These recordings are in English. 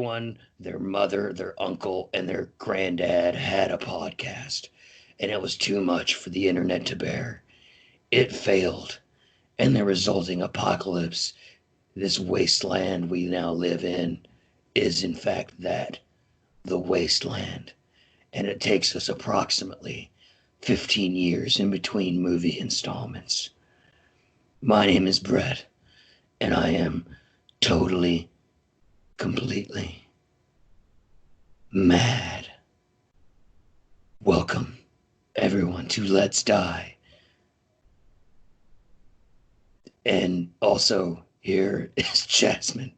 One, their mother, their uncle, and their granddad had a podcast, and it was too much for the internet to bear. It failed, and the resulting apocalypse, this wasteland we now live in, is in fact that, the wasteland. And it takes us approximately 15 years in between movie installments. My name is Brett, and I am totally, completely mad. Welcome, everyone, to Let's Die. And also, here is Jasmine.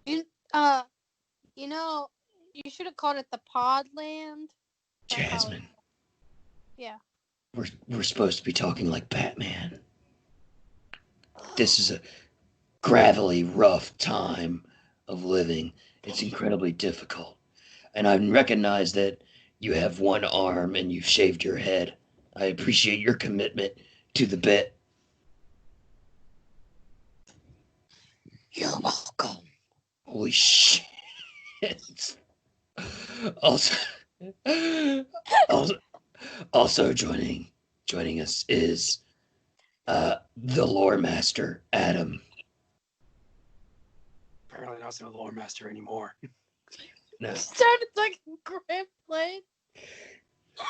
You know, you should have called it the Podland. Jasmine. Yeah. We're supposed to be talking like Batman. This is a gravelly, rough time of living. It's incredibly difficult. And I recognize that you have one arm and you've shaved your head. I appreciate your commitment to the bit. You're welcome. Holy shit. Also, also joining us is the Loremaster, Adam. Apparently not so Loremaster anymore. No. Sounded like Grim Blade.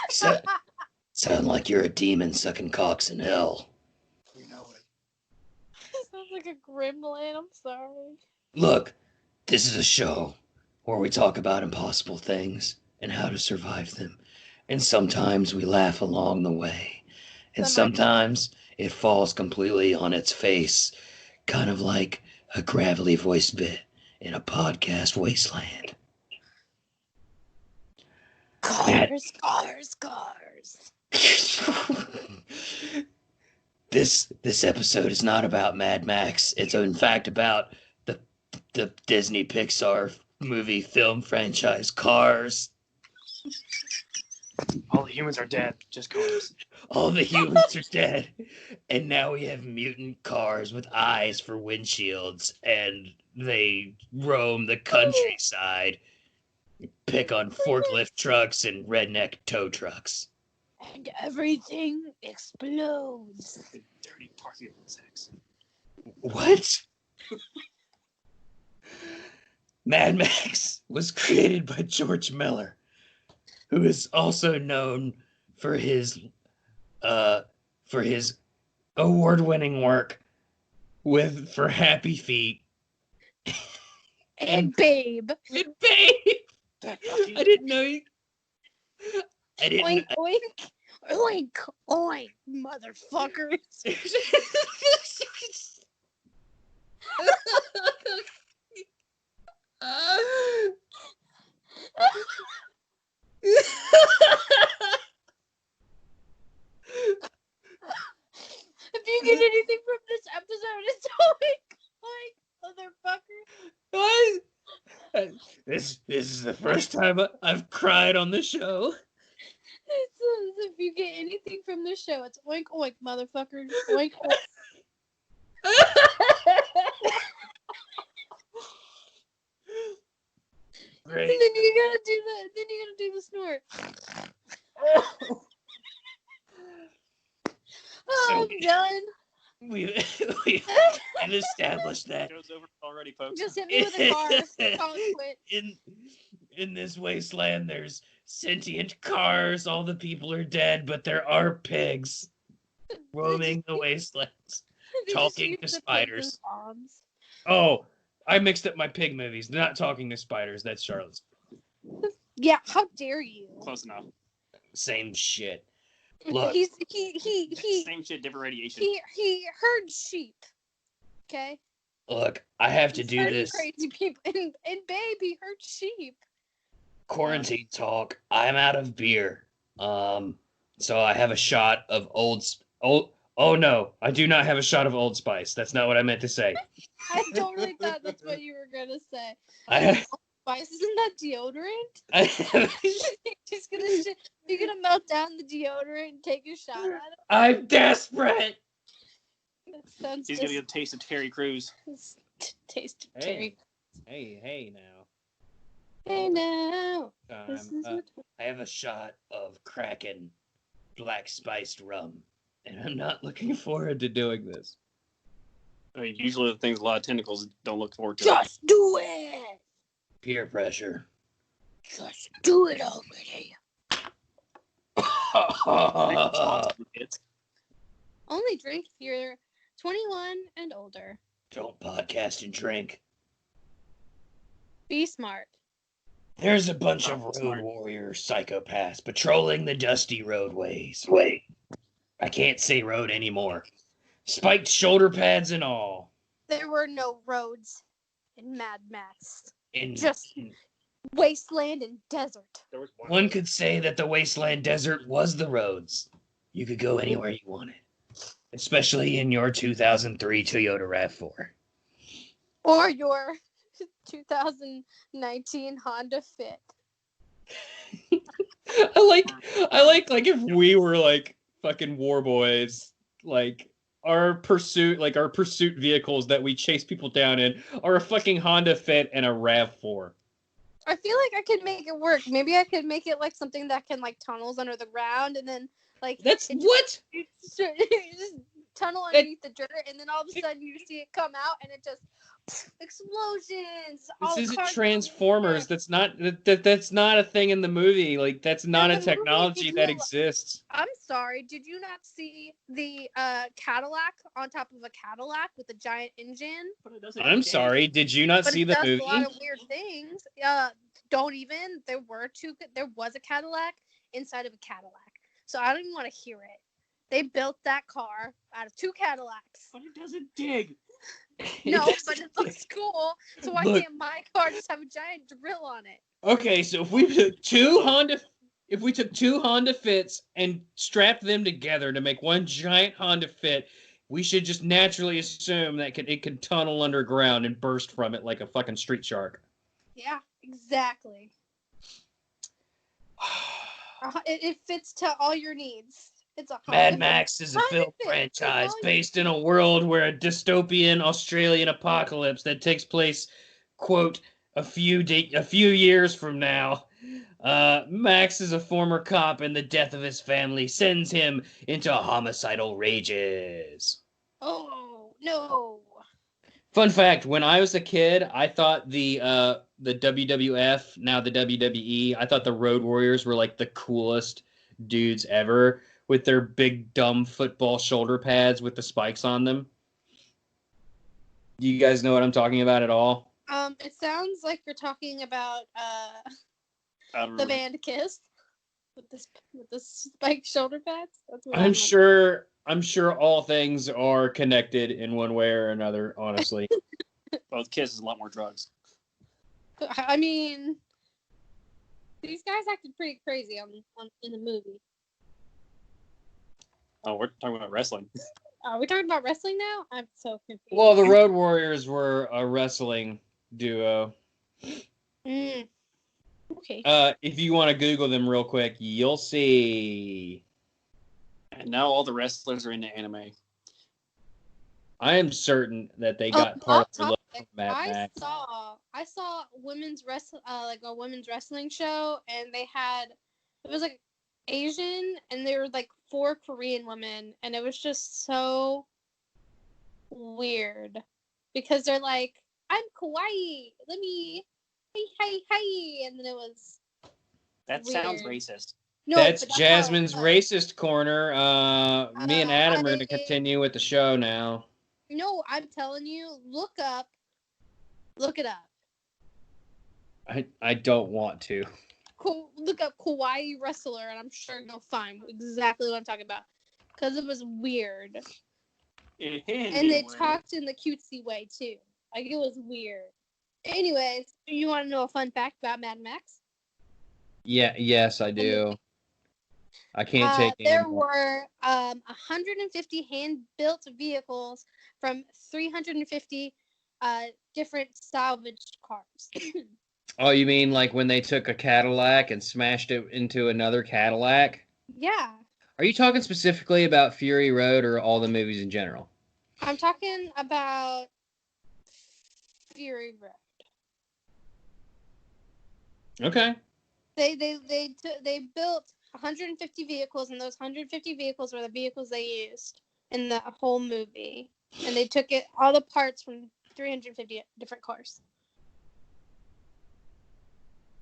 Sound like you're a demon sucking cocks in hell. You know it. Sounds like a gremlin. I'm sorry. Look, this is a show where we talk about impossible things and how to survive them. And sometimes we laugh along the way. And sometimes it falls completely on its face, kind of like a gravelly voiced bit in a podcast wasteland. Cars. This episode is not about Mad Max. It's in fact about the Disney Pixar movie film franchise Cars. All the humans are dead. Just cars. All the humans are dead. And now we have mutant cars with eyes for windshields, and they roam the countryside, pick on forklift trucks and redneck tow trucks. And everything explodes. Dirty party insects. What? Mad Max was created by George Miller, who is also known for his award-winning work for Happy Feet And Babe. And Babe. I didn't know you. I didn't. Oink, oink, oink, oink, motherfuckers. If you get anything from this episode, it's oink, oink, motherfucker. What? This is the first time I've cried on the show. If you get anything from this show, it's oink, oink, motherfucker. Oink, oink. Great. And then you gotta do the snort. Oh, I'm done. We've established that. Show's over already, folks. Just hit me with a car. Call it quit. In this wasteland, there's sentient cars. All the people are dead, but there are pigs roaming the wastelands, talking to spiders. Oh, I mixed up my pig movies. They're not talking to spiders. That's Charlotte's. Yeah, how dare you? Close enough. Same shit. Look, He Same shit, different radiation. he herds sheep. Okay. look, I have to do this. Crazy people and Babe, he herds sheep. Quarantine talk. I'm out of beer. So I have a shot of Oh no, I do not have a shot of Old Spice. That's not what I meant to say. I totally thought that's what you were gonna say. I Spice, isn't that deodorant? have, You're gonna melt down the deodorant and take a shot at it. I'm desperate. That sounds He's gonna get a taste of Terry Crews. taste of Hey. Terry. Hey now. Hey now. This Time. is what... I have a shot of Kraken black spiced rum, and I'm not looking forward to doing this. I mean, usually the things with a lot of tentacles don't look forward to. Just do it. Peer pressure. Just do it already. It. Only drink if you're 21 and older. Don't podcast and drink. Be smart. There's a bunch of Oh, road smart. warrior psychopaths patrolling the dusty roadways. Wait, I can't say road anymore. Spiked shoulder pads and all. There were no roads in Mad Max. In, Just wasteland and desert. There was one could say that the wasteland desert was the roads. You could go anywhere you wanted, especially in your 2003 Toyota RAV4. Or your 2019 Honda Fit. I like if we were like fucking war boys, like our pursuit vehicles that we chase people down in are a fucking Honda Fit and a RAV4. I feel like I could make it work. Maybe I could make it like something that can like tunnels under the ground and then like That's it what? just, you just tunnel underneath the dirt and then all of a sudden you see it come out and it just explosions. This isn't cars Transformers. That's not a thing in the movie. Like that's not In a the movie, technology did that you- exists. I'm sorry. Did you not see the Cadillac on top of a Cadillac with a giant engine? But it doesn't I'm change. sorry. Did you not But see it the does movie? a lot of weird things. Don't even. There was a Cadillac inside of a Cadillac. So I don't even want to hear it. They built that car out of two Cadillacs. But it doesn't dig. No, but it looks cool. So why Look. can't my car just have a giant drill on it? Okay, so if we took two Honda Fits and strapped them together to make one giant Honda Fit, we should just naturally assume that it could tunnel underground and burst from it like a fucking street shark. Yeah, exactly. It fits to all your needs. It's a Mad Honda. Max is a Honda film Fit. franchise It's all based in a world where a dystopian Australian apocalypse that takes place, quote, a few years from now. Max is a former cop, and the death of his family sends him into homicidal rages. Oh no. Fun fact: when I was a kid, I thought the WWF, now the WWE, I thought the Road Warriors were like the coolest dudes ever with their big dumb football shoulder pads with the spikes on them. Do you guys know what I'm talking about at all? It sounds like you're talking about I don't the remember. band Kiss with the spiked shoulder pads. That's what I'm sure all things are connected in one way or another, honestly. Both Kiss is a lot more drugs. I mean, these guys acted pretty crazy in the movie. Oh, we're talking about wrestling. Are we talking about wrestling now? I'm so confused. Well, the Road Warriors were a wrestling duo. Mm. Okay. If you want to Google them real quick, you'll see. And now all the wrestlers are into anime. I am certain that they got part of the look from Mad Max. I saw a women's wrestling show, and it was like Asian, and there were like 4 Korean women, and it was just so weird because they're like, I'm kawaii, let me hey, and then it was That weird. sounds racist. No, That's but how Jasmine's it was. racist corner. Me and Adam are going to continue with the show now. No, I'm telling you, look it up. I don't want to. Look up kawaii wrestler, and I'm sure you'll find exactly what I'm talking about. Because it was weird. And they talked in the cutesy way, too. Like, it was weird. Anyways, you want to know a fun fact about Mad Max? Yes, I do. I can't take There anymore. were 150 hand-built vehicles from 350 different salvaged cars. Oh, you mean like when they took a Cadillac and smashed it into another Cadillac? Yeah. Are you talking specifically about Fury Road or all the movies in general? I'm talking about Fury Road. Okay. They built 150 vehicles, and those 150 vehicles were the vehicles they used in the whole movie. And they took all the parts from 350 different cars.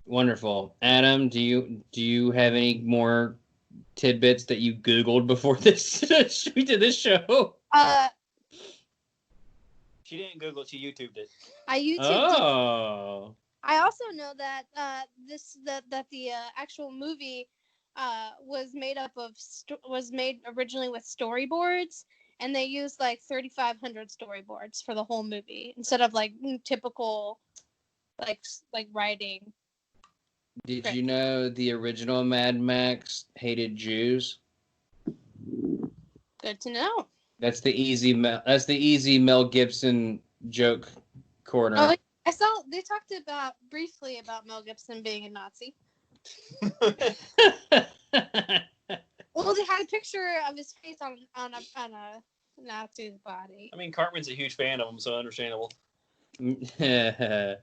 Wonderful. Adam, do you have any more tidbits that you Googled before we did this show? She didn't Google it, she YouTubed it. I YouTubed it. I also know that the actual movie was made originally with storyboards, and they used like 3,500 storyboards for the whole movie instead of like typical like writing. Did you know the original Mad Max hated Jews? Good to know. That's the easy Mel Gibson joke corner. Oh, I saw they talked briefly about Mel Gibson being a Nazi. Well, they had a picture of his face on a Nazi's body. I mean, Cartman's a huge fan of him, so understandable. Yeah,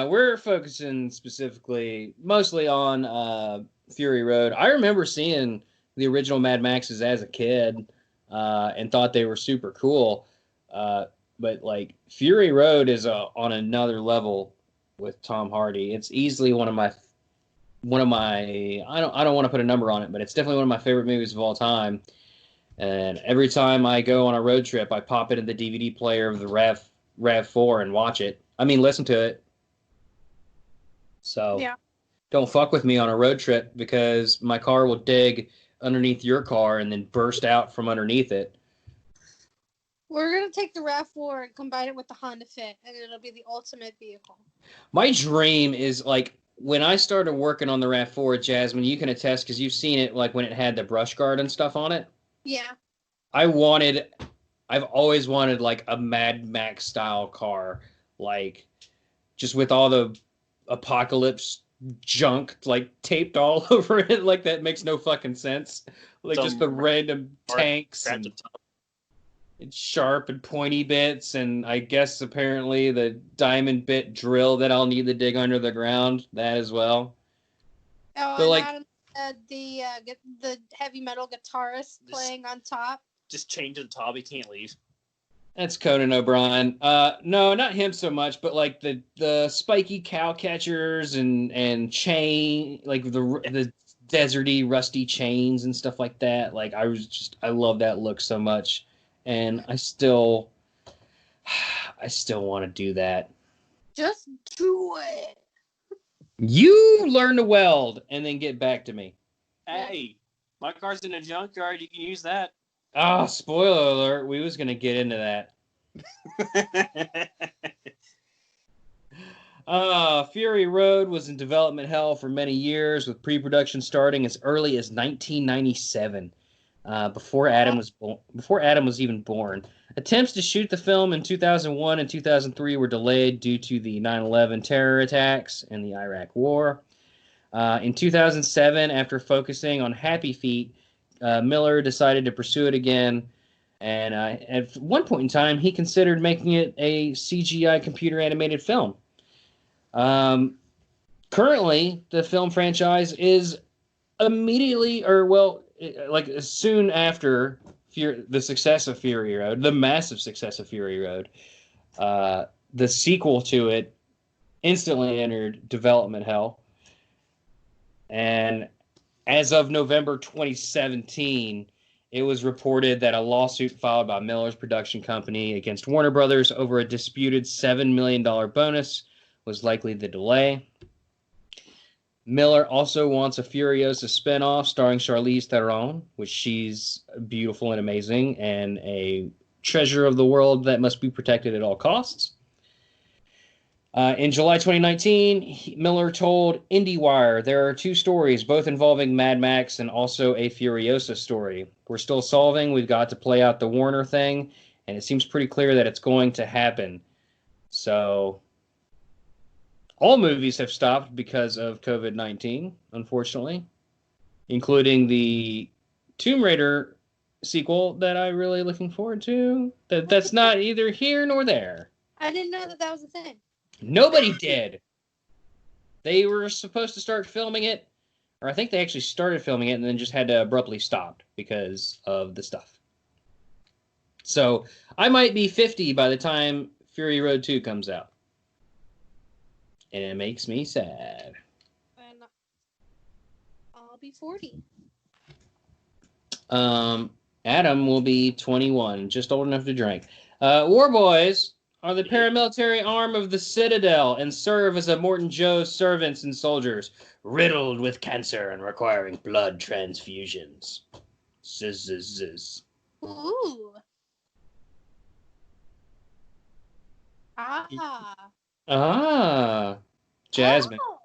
we're focusing mostly on Fury Road. I remember seeing the original Mad Maxes as a kid and thought they were super cool. But like Fury Road is on another level with Tom Hardy. It's easily one of my I don't want to put a number on it, but it's definitely one of my favorite movies of all time. And every time I go on a road trip, I pop it in the DVD player of the RAV4 and watch it. I mean, listen to it. So yeah. Don't fuck with me on a road trip because my car will dig underneath your car and then burst out from underneath it. We're going to take the RAV4 and combine it with the Honda Fit, and it'll be the ultimate vehicle. My dream is, like, when I started working on the RAV4, Jasmine, you can attest because you've seen it, like, when it had the brush guard and stuff on it. Yeah. I've always wanted, like, a Mad Max-style car, like, just with all the apocalypse junk, like, taped all over it, like, that makes no fucking sense. Like, just the random tanks and sharp and pointy bits, and I guess apparently the diamond bit drill that I'll need to dig under the ground, that as well. Oh, so, and like the heavy metal guitarist playing on top. Just change the top, he can't leave. That's Conan O'Brien. No, not him so much, but like the spiky cow catchers and chain, like the deserty rusty chains and stuff like that. Like I love that look so much. And I still want to do that. Just do it. You learn to weld and then get back to me. Hey, my car's in a junkyard. You can use that. Oh, spoiler alert. We was going to get into that. Fury Road was in development hell for many years, with pre-production starting as early as 1997. Before Adam was even born. Attempts to shoot the film in 2001 and 2003 were delayed due to the 9/11 terror attacks and the Iraq War. In 2007, after focusing on Happy Feet, Miller decided to pursue it again, and at one point in time, he considered making it a CGI computer-animated film. Currently, the film franchise is soon after the success of Fury Road, the massive success of Fury Road, the sequel to it instantly entered development hell. And as of November 2017, it was reported that a lawsuit filed by Miller's production company against Warner Brothers over a disputed $7 million bonus was likely the delay. Miller also wants a Furiosa spinoff starring Charlize Theron, which she's beautiful and amazing and a treasure of the world that must be protected at all costs. In July 2019, Miller told IndieWire, there are two stories, both involving Mad Max and also a Furiosa story. We're still solving. We've got to play out the Warner thing, and it seems pretty clear that it's going to happen. So all movies have stopped because of COVID-19, unfortunately, including the Tomb Raider sequel that I'm really looking forward to. That's not either here nor there. I didn't know that was a thing. Nobody did. They were supposed to start filming it, or I think they actually started filming it and then just had to abruptly stop because of the stuff. So I might be 50 by the time Fury Road 2 comes out. And it makes me sad. And I'll be 40. Adam will be 21, just old enough to drink. War Boys are the paramilitary arm of the Citadel and serve as Immortan Joe's servants and soldiers, riddled with cancer and requiring blood transfusions. Zzz. Ooh. Jasmine. Oh.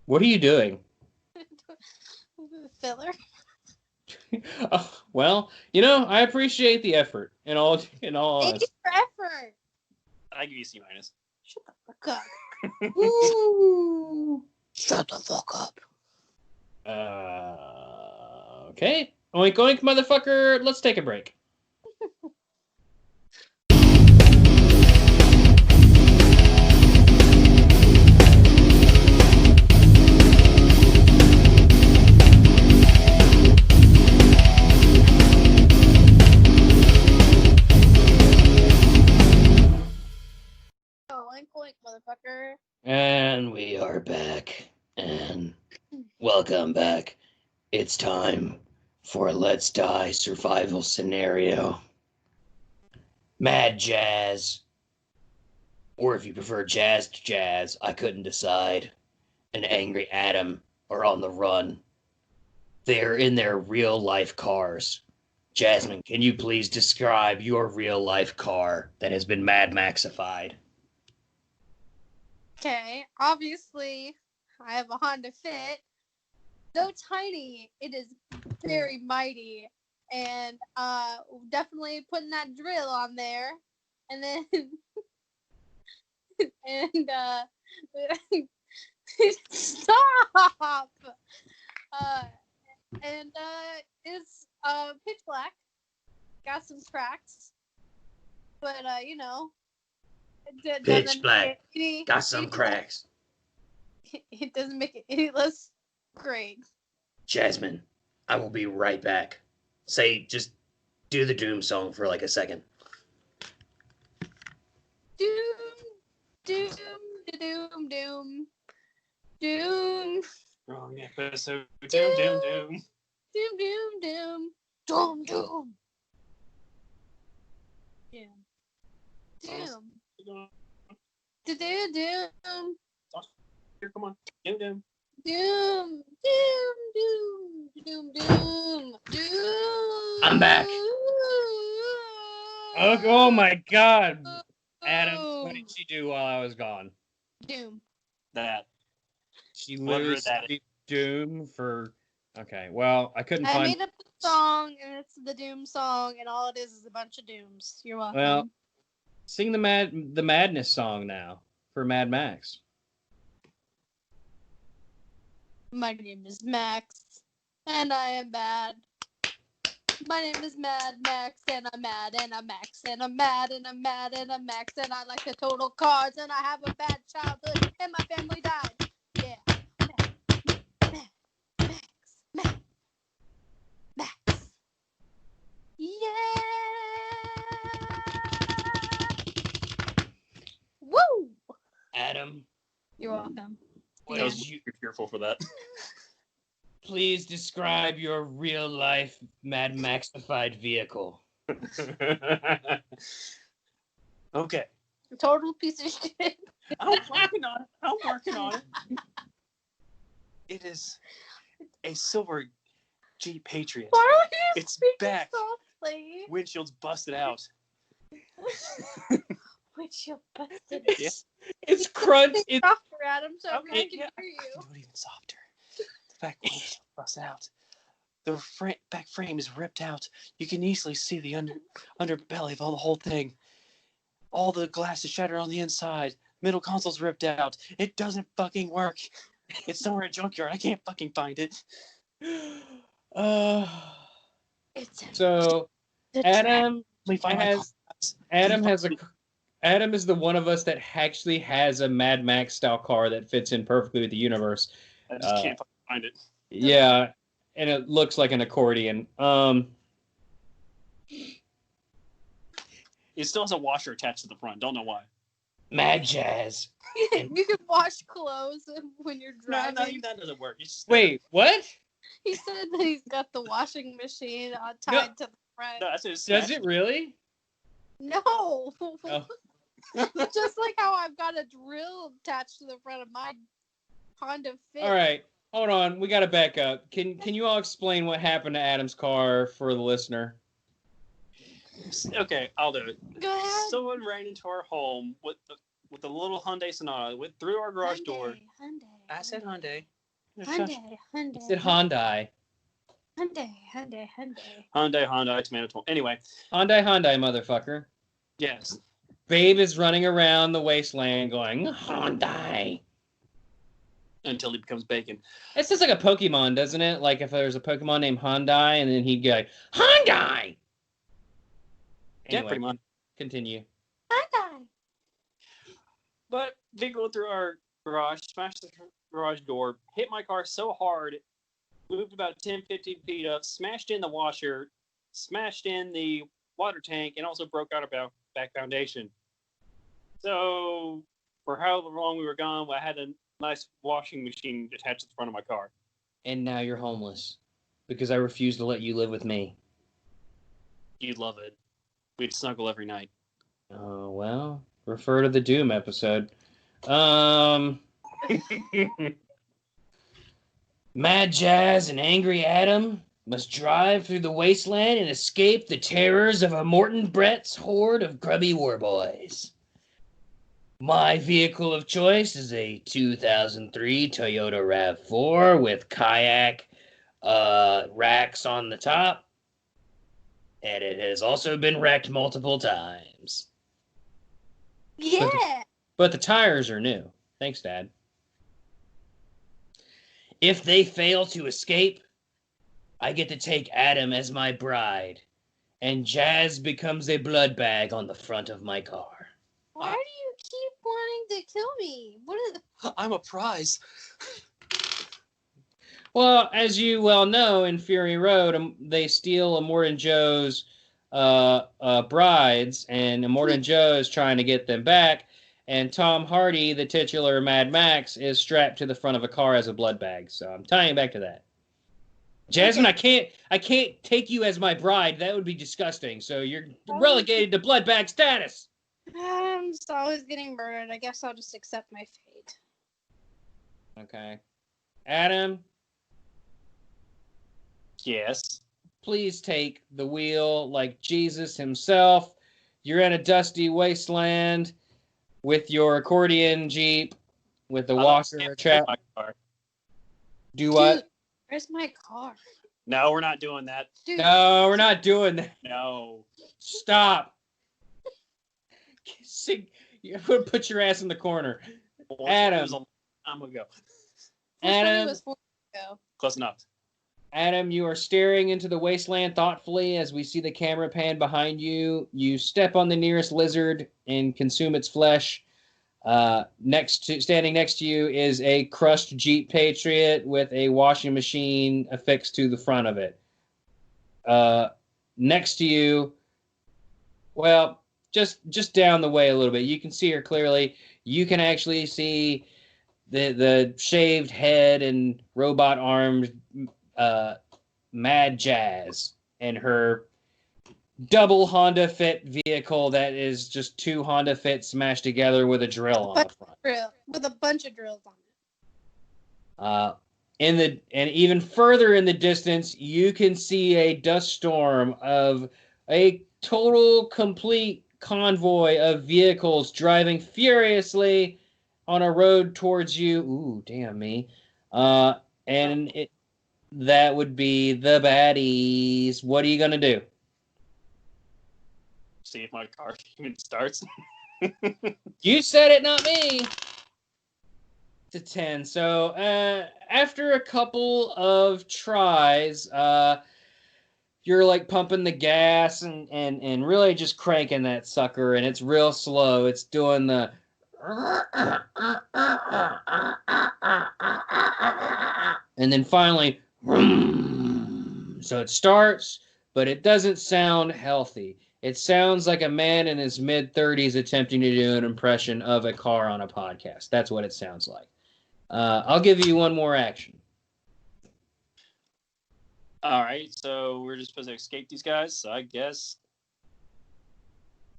What are you doing? Filler. Well, I appreciate the effort. In all Thank honesty. you for effort. I give you C-. Shut the fuck up. Ooh. Shut the fuck up. Okay. Oink oink, motherfucker. Let's take a break. Oink oink, motherfucker. And we are back. And welcome back. It's time for a Let's Die survival scenario. Mad Jazz. Or if you prefer Jazz, I couldn't decide. An angry Adam are on the run. They're in their real life cars. Jasmine, can you please describe your real life car that has been Mad Maxified? Okay, obviously, I have a Honda Fit. Though tiny, it is very mighty. And definitely putting that drill on there. And then... and, stop! It's pitch black. Got some cracks. But, it Pitch doesn't black. make it Got some cracks. It doesn't make it any less great. Jasmine, I will be right back. Just do the Doom song for like a second. Doom, doom, doom, doom, doom. Wrong episode. Doom, doom, doom. Doom, doom, doom. Doom, doom. Yeah. Doom. Doom, doom. Here, come on. Doom, doom. Doom, doom, doom, doom, doom. I'm back. Oh my God. Adam, what did she do while I was gone? Doom. That. She Whatever literally that said Doom for... Okay, well, I couldn't I find... made up a song, and it's the Doom song, and all it is a bunch of dooms. You're welcome. Well, sing the Madness song now for Mad Max. My name is Max, and I am mad. My name is Mad Max, and I'm mad, and I'm Max, and I'm mad, and I'm mad, and I'm Max, and I like to total cars, and I have a bad childhood, and my family died. Yeah. Max. Max. Yeah. Woo! Adam, You're welcome. I was super fearful for that. please describe your real life Mad Maxified vehicle. Okay. Total piece of shit. I'm working on it. It is a silver Jeep Patriot. Why are you It's speaking back. softly? Windshield's busted out. Windshield busted. Yeah. It's crunch. It's softer, Adam, so Okay, I can yeah, hear I you. can do it even softer. The back windshield's busted out. The back frame is ripped out. You can easily see the underbelly of the whole thing. All the glass is shattered on the inside. Middle console's ripped out. It doesn't fucking work. It's somewhere in a junkyard. I can't fucking find it. It's So the Adam Let me find my has cards. Adam has a Adam is the one of us that actually has a Mad Max style car that fits in perfectly with the universe. I just can't find it. Yeah, and it looks like an accordion. It still has a washer attached to the front. Don't know why. Mad Jazz. You can wash clothes when you're driving. No, that doesn't work. Wait, what? He said that he's got the washing machine tied to the front. No, that's his Does it really? No. Oh. Just like how I've got a drill attached to the front of my Honda Fit. All right, hold on. We got to back up. Can you all explain what happened to Adam's car for the listener? Okay, I'll do it. Go ahead. Someone ran into our home with the little Hyundai Sonata, went through our garage door. Hyundai. I said Hyundai. Hyundai. I said Hyundai. Hyundai, tomato. Anyway. Hyundai, motherfucker. Yes. Babe is running around the wasteland going, Hyundai. Until he becomes bacon. It sounds like a Pokemon, doesn't it? Like if there's a Pokemon named Hyundai, and then he'd go, like, Hyundai! Yeah, pretty much. Continue. Hyundai. But vehicle through our garage, smashed the garage door, hit my car so hard, moved about 10, 15 feet up, smashed in the washer, smashed in the water tank, and also broke out our back foundation. So, for however long we were gone, I had a nice washing machine attached to the front of my car. And now you're homeless. Because I refuse to let you live with me. You'd love it. We'd snuggle every night. Oh, well, refer to the Doom episode. Mad Jazz and Angry Adam must drive through the wasteland and escape the terrors of Immortan Bret's horde of grubby warboys. My vehicle of choice is a 2003 Toyota RAV4 with kayak racks on the top. And it has also been wrecked multiple times. Yeah. But the tires are new. Thanks, Dad. If they fail to escape, I get to take Adam as my bride. And Jazz becomes a blood bag on the front of my car. Why do you keep wanting to kill me? What is... I'm a prize. Well, as you well know, in Fury Road, they steal Immortan Joe's brides, and Immortan Joe is trying to get them back, and Tom Hardy, the titular Mad Max, is strapped to the front of a car as a blood bag. So I'm tying back to that. Jasmine, okay. I can't take you as my bride. That would be disgusting. So you're relegated to blood bag status. I'm just always getting murdered. I guess I'll just accept my fate. Okay. Adam? Yes. Please take the wheel like Jesus himself. You're in a dusty wasteland with your accordion Jeep with the washer trap. Do what? Dude, where's my car? No, we're not doing that. Dude. No, we're not doing that. No. Stop. You put your ass in the corner. Well, Adam. I'm going to go. Adam. Was 4 ago. Close enough. Adam, you are staring into the wasteland thoughtfully as we see the camera pan behind you. You step on the nearest lizard and consume its flesh. Standing next to you is a crushed Jeep Patriot with a washing machine affixed to the front of it. Next to you, well, just down the way a little bit, you can see her clearly. You can actually see the shaved head and robot armed Mad Jazz and her double Honda Fit vehicle that is just 2 Honda Fit smashed together with a drill on the front. With a bunch of drills on it. And even further in the distance, you can see a dust storm of a total complete convoy of vehicles driving furiously on a road towards you. Ooh, damn me. That would be the baddies. What are you going to do? See if my car even starts. You said it, not me. To 10. So after a couple of tries, you're like pumping the gas and really just cranking that sucker, and it's real slow. It's doing the and then finally so it starts, but it doesn't sound healthy. It sounds like a man in his mid-30s attempting to do an impression of a car on a podcast. That's what it sounds like. I'll give you one more action. All right, so we're just supposed to escape these guys. So I guess,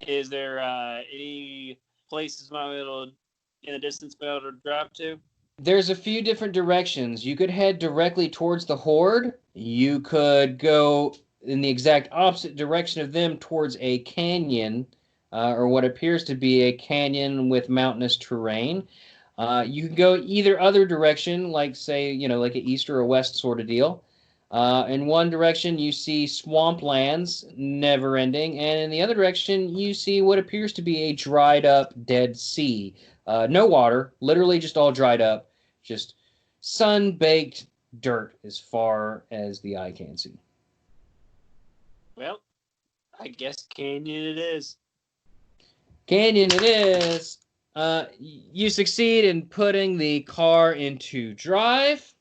is there any places might be able to, in the distance, be able to drive to? There's a few different directions. You could head directly towards the horde. You could go in the exact opposite direction of them towards a canyon, or what appears to be a canyon with mountainous terrain. You can go either other direction, like say, like an east or a west sort of deal. In one direction, you see swamplands, never ending, and in the other direction, you see what appears to be a dried up Dead Sea. No water, literally just all dried up, just sun-baked dirt as far as the eye can see. Well, I guess canyon it is. Canyon it is. You succeed in putting the car into drive.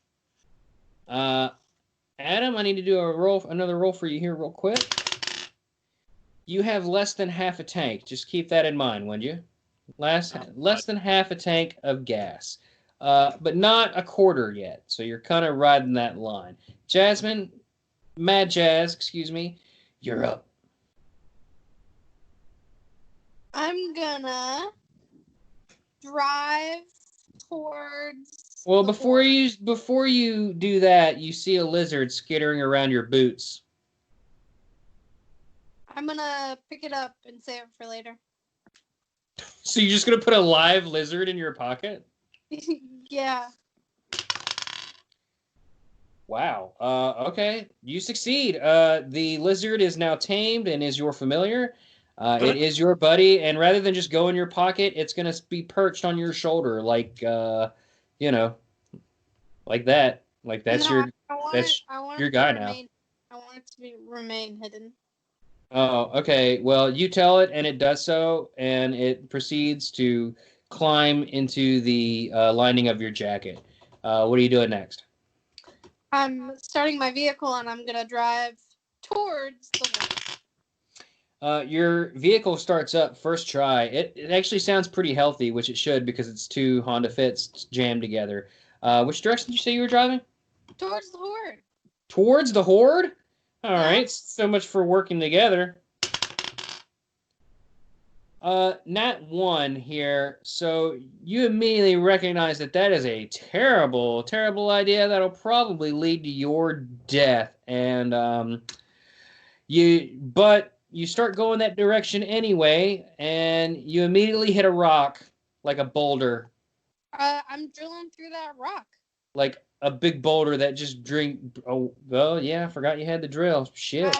Adam, I need to do another roll for you here real quick. You have less than half a tank. Just keep that in mind, wouldn't you? Less than half a tank of gas. But not a quarter yet. So you're kind of riding that line. Mad Jazz, excuse me, you're up. I'm gonna drive towards. Well, before you do that, you see a lizard skittering around your boots. I'm gonna pick it up and save it for later. So you're just gonna put a live lizard in your pocket? Yeah. Wow. Okay. You succeed. The lizard is now tamed and is your familiar. It is your buddy, and rather than just go in your pocket, it's gonna be perched on your shoulder, like like that. Like that's your guy now. I want it to remain hidden. Oh, okay. Well, you tell it, and it does so, and it proceeds to climb into the lining of your jacket. What are you doing next? I'm starting my vehicle, and I'm gonna drive towards the wall. Your vehicle starts up first try. It actually sounds pretty healthy, which it should because it's two Honda Fits jammed together. Which direction did you say you were driving? Towards the horde. Towards the horde? All right. So much for working together. Nat 1 here. So you immediately recognize that is a terrible, terrible idea that'll probably lead to your death. And you start going that direction anyway, and you immediately hit a rock, like a boulder. I'm drilling through that rock. Like a big boulder that just Oh, well, yeah, I forgot you had the drill. Shit.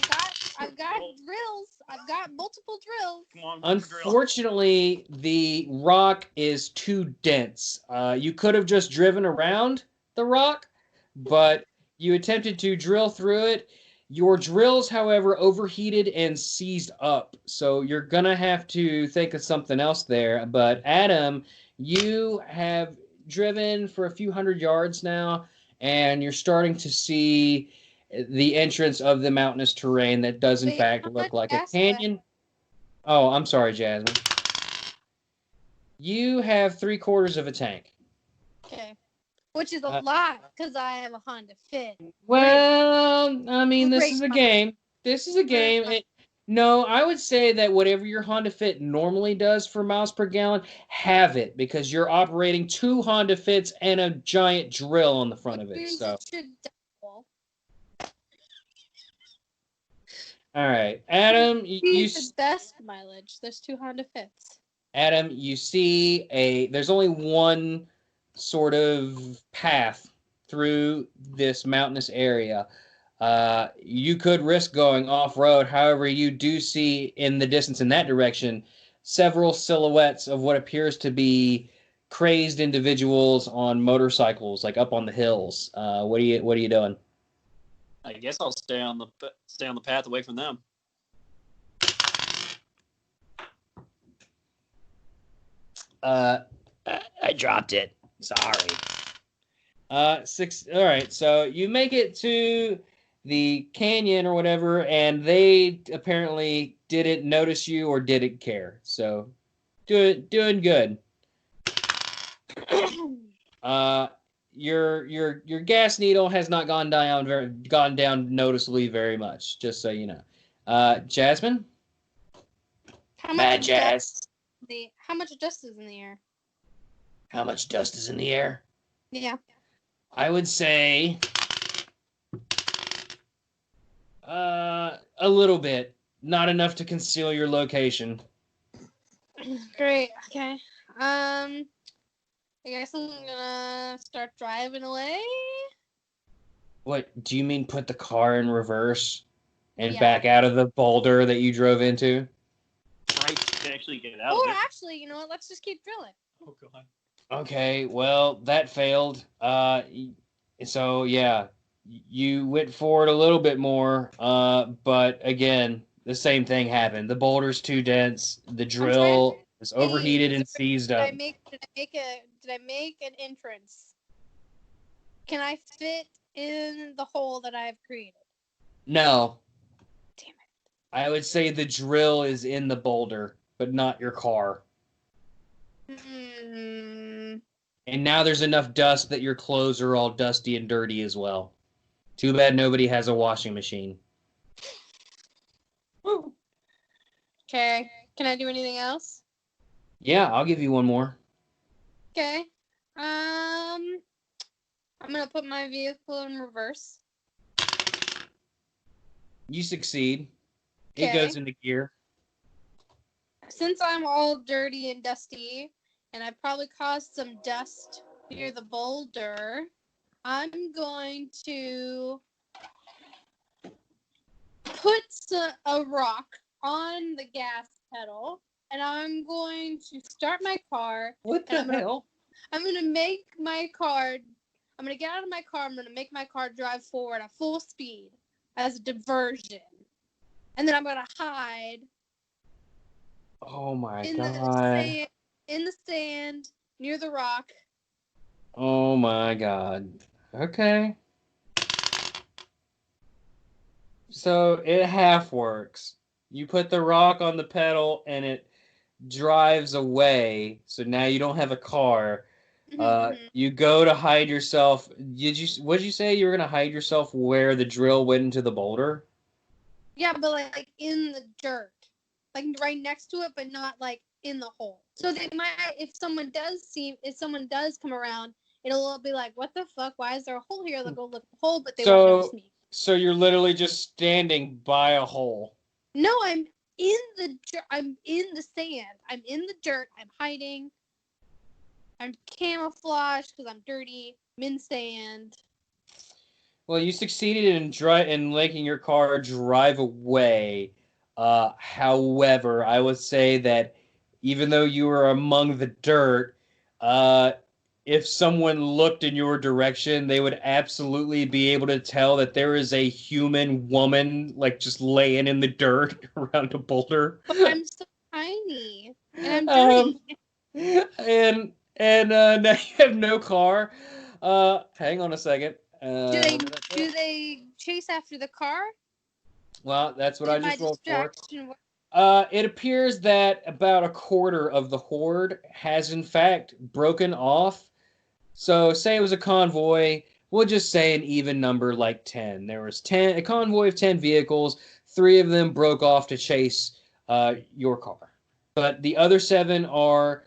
I've got drills. I've got multiple drills. Come on, unfortunately, the rock is too dense. You could have just driven around the rock, but you attempted to drill through it. Your drills, however, overheated and seized up, so you're going to have to think of something else there. But Adam, you have driven for a few hundred yards now, and you're starting to see the entrance of the mountainous terrain that does, in fact, look like a canyon. Oh, I'm sorry, Jasmine. You have 3/4 of a tank. Okay. Which is a lot, because I have a Honda Fit. Well, I mean, this is a game. This is a game. No, I would say that whatever your Honda Fit normally does for miles per gallon, have it, because you're operating 2 Honda Fits and a giant drill on the front of it. So. All right, Adam. You the best mileage. There's 2 Honda Fits. Adam, you see there's only one sort of path through this mountainous area. You could risk going off-road. However, you do see in the distance in that direction several silhouettes of what appears to be crazed individuals on motorcycles, like up on the hills. What are you doing? I guess I'll stay on the path away from them. I dropped it. Sorry. 6. All right, so you make it to the canyon or whatever, and they apparently didn't notice you or didn't care. So, doing good. Your gas needle has not gone down noticeably very much. Just so you know. Jasmine. Mad Jazz. How much dust is in the air? How much dust is in the air? Yeah. I would say a little bit. Not enough to conceal your location. Great. Okay. I guess I'm gonna start driving away. What, do you mean put the car in reverse and back out of the boulder that you drove into? Right, to actually get out of it. Or actually, you know what? Let's just keep drilling. Oh, God. Okay, well, that failed. So, yeah, you went forward a little bit more, but again, the same thing happened. The boulder's too dense. The drill is overheated and seized up. Did I make an entrance? Can I fit in the hole that I've created? No. Damn it. I would say the drill is in the boulder, but not your car. And now there's enough dust that your clothes are all dusty and dirty as well. Too bad nobody has a washing machine. Woo. Okay. Can I do anything else? Yeah, I'll give you one more. Okay. I'm gonna put my vehicle in reverse. You succeed. Okay. It goes into gear. Since I'm all dirty and dusty, and I probably caused some dust near the boulder, I'm going to put a rock on the gas pedal, and I'm going to start my car. What the hell? I'm going to make my car... I'm going to get out of my car. I'm going to make my car drive forward at full speed as a diversion. And then I'm going to hide. Oh, my God. In the sand, near the rock. Oh, my God. Okay. So it half works. You put the rock on the pedal, and it drives away. So now you don't have a car. You go to hide yourself. What did you say? You were gonna hide yourself where the drill went into the boulder? Yeah, but like in the dirt, like right next to it, but not like in the hole. So they might, if someone does come around, it'll be like, what the fuck? Why is there a hole here? They'll go look at the hole, but they won't notice me. So you're literally just standing by a hole. No, I'm in the sand. I'm in the dirt. I'm hiding. I'm camouflaged because I'm dirty. I'm in sand. Well, you succeeded in making your car drive away. However, I would say that even though you were among the dirt, if someone looked in your direction, they would absolutely be able to tell that there is a human woman, like, just laying in the dirt around a boulder. But I'm so tiny, and I'm dirty. And now you have no car. Hang on a second. Do they chase after the car? Well, that's what I just rolled for. Work? It appears that about a quarter of the horde has in fact broken off. So say it was a convoy, we'll just say an even number like 10. There was a convoy of 10 vehicles. 3 of them broke off to chase your car. But the other 7 are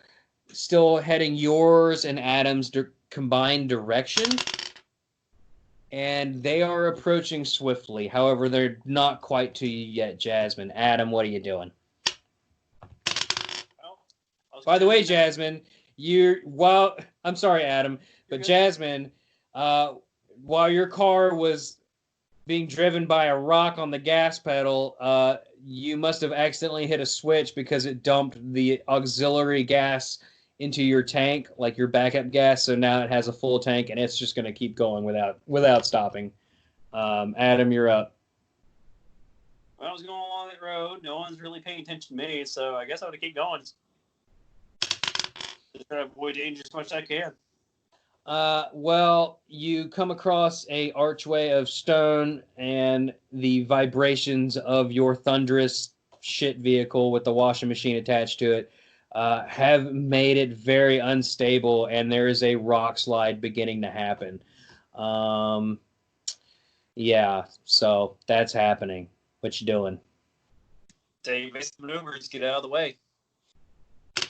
still heading yours and Adam's combined direction. And they are approaching swiftly. However, they're not quite to you yet, Jasmine. Adam, what are you doing? By the way, Jasmine, I'm sorry, Adam, but Jasmine, while your car was being driven by a rock on the gas pedal, you must have accidentally hit a switch because it dumped the auxiliary gas into your tank, like your backup gas. So now it has a full tank, and it's just going to keep going without stopping. Adam, you're up. When I was going along that road, no one's really paying attention to me, so I guess I would keep going. Just try to avoid danger as much as I can. Well, you come across a archway of stone, and the vibrations of your thunderous shit vehicle with the washing machine attached to it have made it very unstable, and there is a rock slide beginning to happen. Yeah, so that's happening. What you doing? Take basic maneuvers, get out of the way. And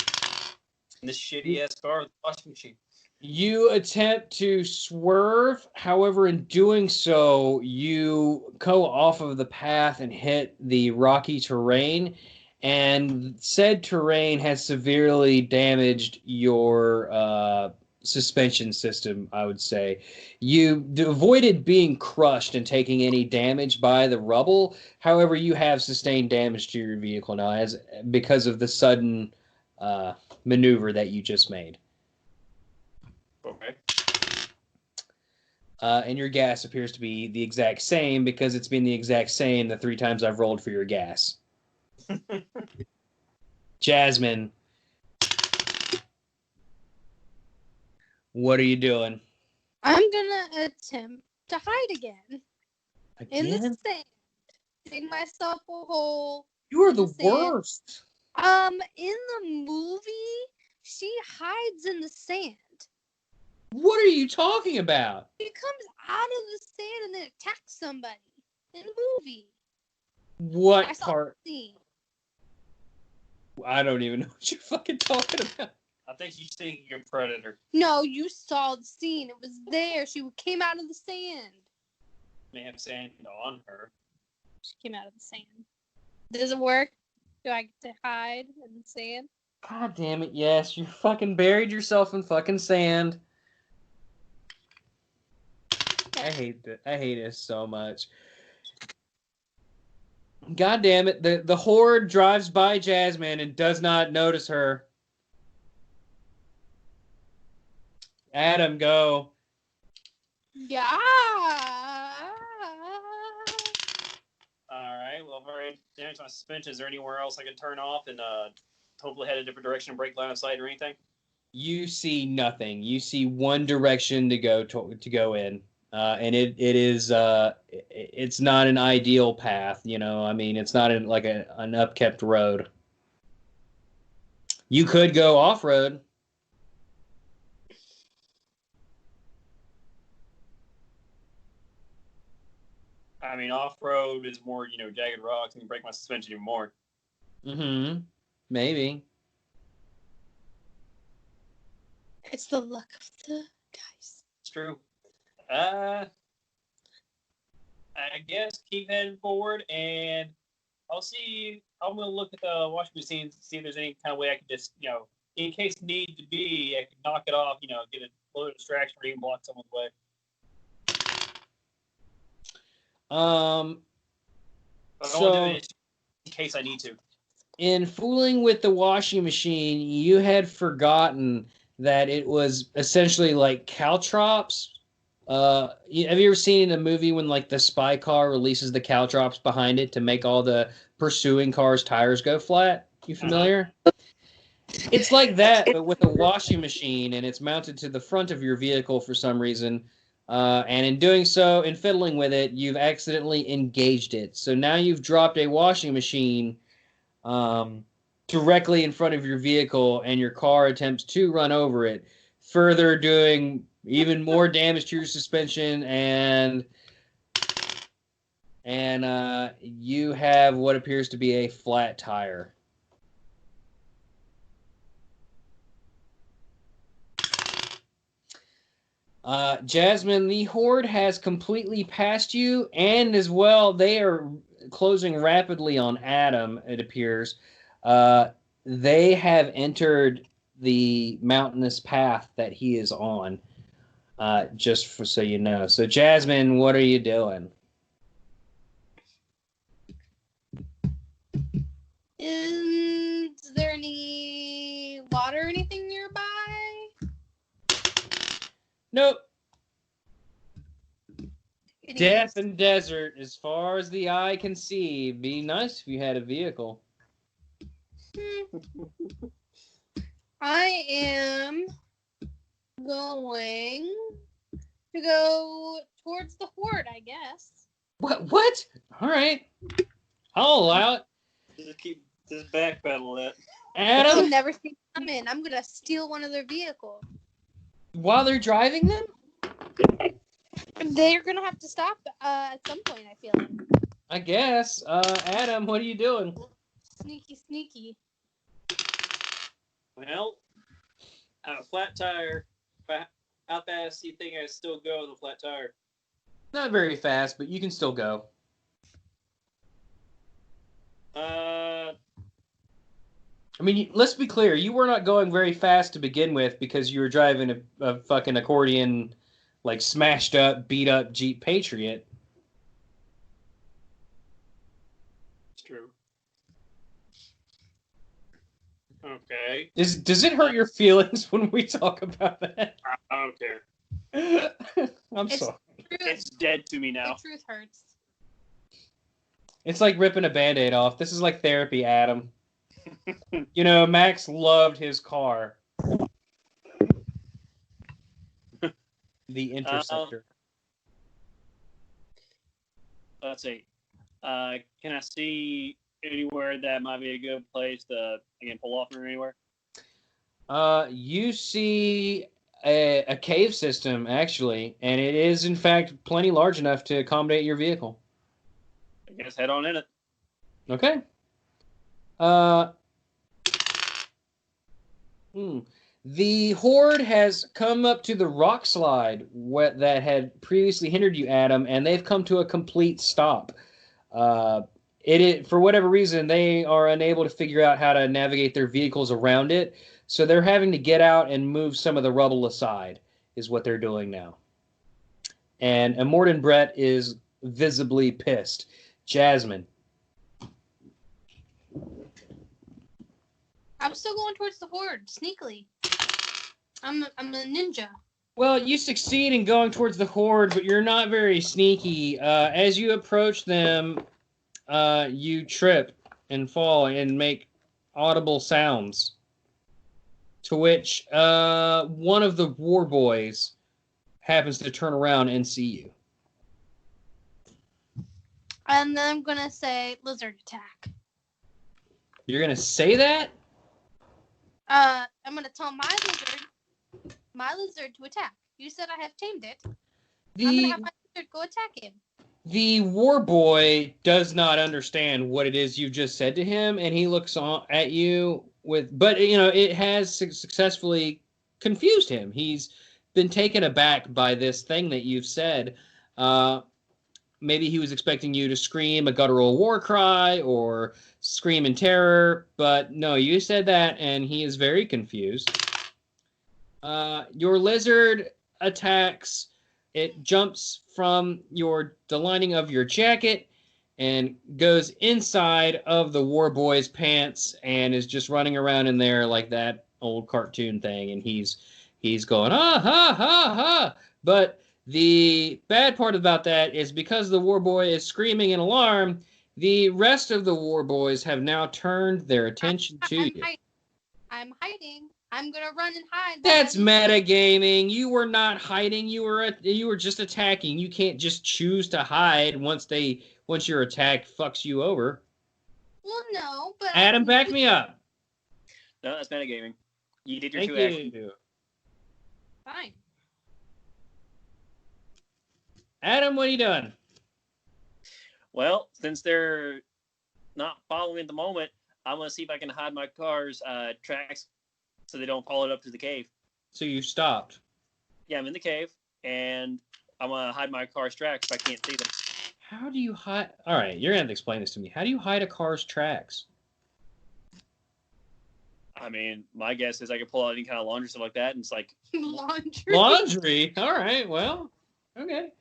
this shitty ass car with the washing machine. You attempt to swerve, however, in doing so, you go off of the path and hit the rocky terrain, and said terrain has severely damaged your suspension system, I would say. You avoided being crushed and taking any damage by the rubble, however, you have sustained damage to your vehicle now because of the sudden maneuver that you just made. Okay. And your gas appears to be the exact same because it's been the exact same the 3 times I've rolled for your gas. Jasmine, what are you doing? I'm gonna attempt to hide again. In the Again? sand. Dig myself a hole. You are in the sand. worst. In the movie, she hides in the sand. What are you talking about? She comes out of the sand and then attacks somebody in the movie. I What saw part? the scene. I don't even know what you're fucking talking about. I think you're thinking of Predator. No, you saw the scene. It was there. She came out of the sand. May have sand on her. She came out of the sand. Does it work? Do I get to hide in the sand? God damn it, yes. You fucking buried yourself in fucking sand. I hate it so much. God damn it. The horde drives by Jasmine and does not notice her. Adam, go. Yeah. Alright, well, if I already damaged my suspension, is there anywhere else I can turn off and hopefully head a different direction and break line of sight or anything? You see nothing. You see one direction to go in. And it's not an ideal path, you know. I mean, it's not an upkept road. You could go off road. I mean, off road is more, jagged rocks and can break my suspension even more. Mm-hmm. Maybe. It's the luck of the dice. It's true. I guess keep heading forward, and I'll see. I'm gonna look at the washing machine to see if there's any kind of way I can just, in case need to be, I can knock it off. Get a little distraction or even block someone's way. So do it in case I need to. In fooling with the washing machine, you had forgotten that it was essentially like caltrops. Have you ever seen in a movie when like the spy car releases the caltrops behind it to make all the pursuing cars' tires go flat? You familiar? It's like that, but with a washing machine, and it's mounted to the front of your vehicle for some reason. And in doing so, in fiddling with it, you've accidentally engaged it. So now you've dropped a washing machine directly in front of your vehicle, and your car attempts to run over it, further doing even more damage to your suspension, and you have what appears to be a flat tire. Jasmine, the horde has completely passed you, and as well, they are closing rapidly on Adam, it appears. They have entered the mountainous path that he is on, so you know. So, Jasmine, what are you doing? Is there any water or anything nearby? Nope. Death and desert, as far as the eye can see. Be nice if you had a vehicle. I am going to go towards the horde, I guess. What? All right. I'll allow it. Just keep this backpedal it. You'll Adam, never see them in. I'm gonna steal one of their vehicles. while they're driving them? They're gonna have to stop at some point, I feel like. I guess. Adam, what are you doing? Sneaky. Well, a flat tire. How fast do you think I still go with a flat tire? Not very fast, but you can still go. I mean, let's be clear. You were not going very fast to begin with because you were driving a fucking accordion, like smashed up, beat up Jeep Patriot. It's true. Okay. Does it hurt your feelings when we talk about that? I don't care. I'm sorry. It's dead to me now. The truth hurts. It's like ripping a Band-Aid off. This is like therapy, Adam. You know, Max loved his car. The Interceptor. Let's see. Can I see anywhere that might be a good place to, again, pull off from anywhere? You see a cave system, actually, and it is, in fact, plenty large enough to accommodate your vehicle. I guess head on in it. Okay. The horde has come up to the rock slide that had previously hindered you, Adam, and they've come to a complete stop. For whatever reason, they are unable to figure out how to navigate their vehicles around it, so they're having to get out and move some of the rubble aside, is what they're doing now. And Immortan Bret is visibly pissed. Jasmine. I'm still going towards the horde, sneakily. I'm a ninja. Well, you succeed in going towards the horde, but you're not very sneaky. As you approach them, you trip and fall and make audible sounds. To which one of the war boys happens to turn around and see you. And then I'm gonna say lizard attack. You're gonna say that? I'm gonna tell my lizard to attack. You said I have tamed it. I'm gonna have my lizard go attack him. The war boy does not understand what it is you just said to him, and he looks at you but you know, it has successfully confused him. He's been taken aback by this thing that you've said. Maybe he was expecting you to scream a guttural war cry or scream in terror, but no, you said that, and he is very confused. Your lizard attacks. It jumps from the lining of your jacket and goes inside of the war boy's pants and is just running around in there like that old cartoon thing, and he's going, ha, ha, ha. But the bad part about that is because the war boy is screaming in alarm, the rest of the war boys have now turned their attention to you. I'm hiding. I'm gonna run and hide. That's metagaming. You were not hiding. You were just attacking. You can't just choose to hide once your attack fucks you over. Well, no, but Adam, back me up. No, that's metagaming. You did your Thank two actions. you. Fine. Adam, what are you doing? Well, since they're not following at the moment, I'm going to see if I can hide my car's tracks so they don't follow it up to the cave. So you stopped. Yeah, I'm in the cave, and I'm going to hide my car's tracks if I can't see them. How do you hide? All right, you're going to have to explain this to me. How do you hide a car's tracks? I mean, my guess is I could pull out any kind of laundry, stuff like that, and it's like... Laundry? Laundry? All right, well, okay.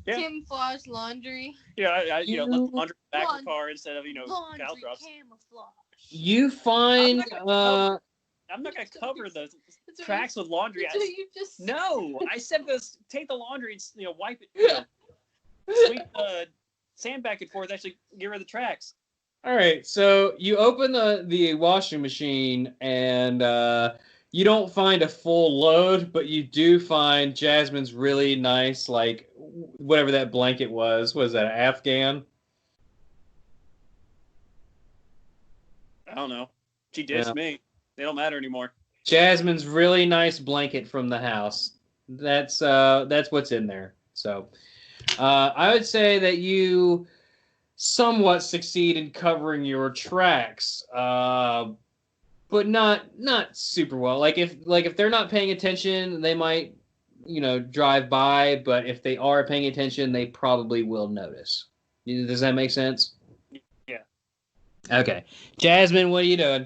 Yeah. Camouflage laundry. Yeah, I let the laundry back of the car instead of, Laundry cow drops. camouflage. You find... I'm not going to cover the tracks with laundry. You just... No, I said this. Take the laundry and wipe it. sweep the sand back and forth. Actually, get rid of the tracks. All right, so you open the washing machine and you don't find a full load, but you do find Jasmine's really nice, like whatever that blanket was. Was that an Afghan? I don't know. She ditched me. They don't matter anymore. Jasmine's really nice blanket from the house. That's what's in there. So I would say that you somewhat succeed in covering your tracks, but not super well. Like if they're not paying attention, they might drive by. But if they are paying attention, they probably will notice. Does that make sense? Yeah. Okay, Jasmine, what are you doing?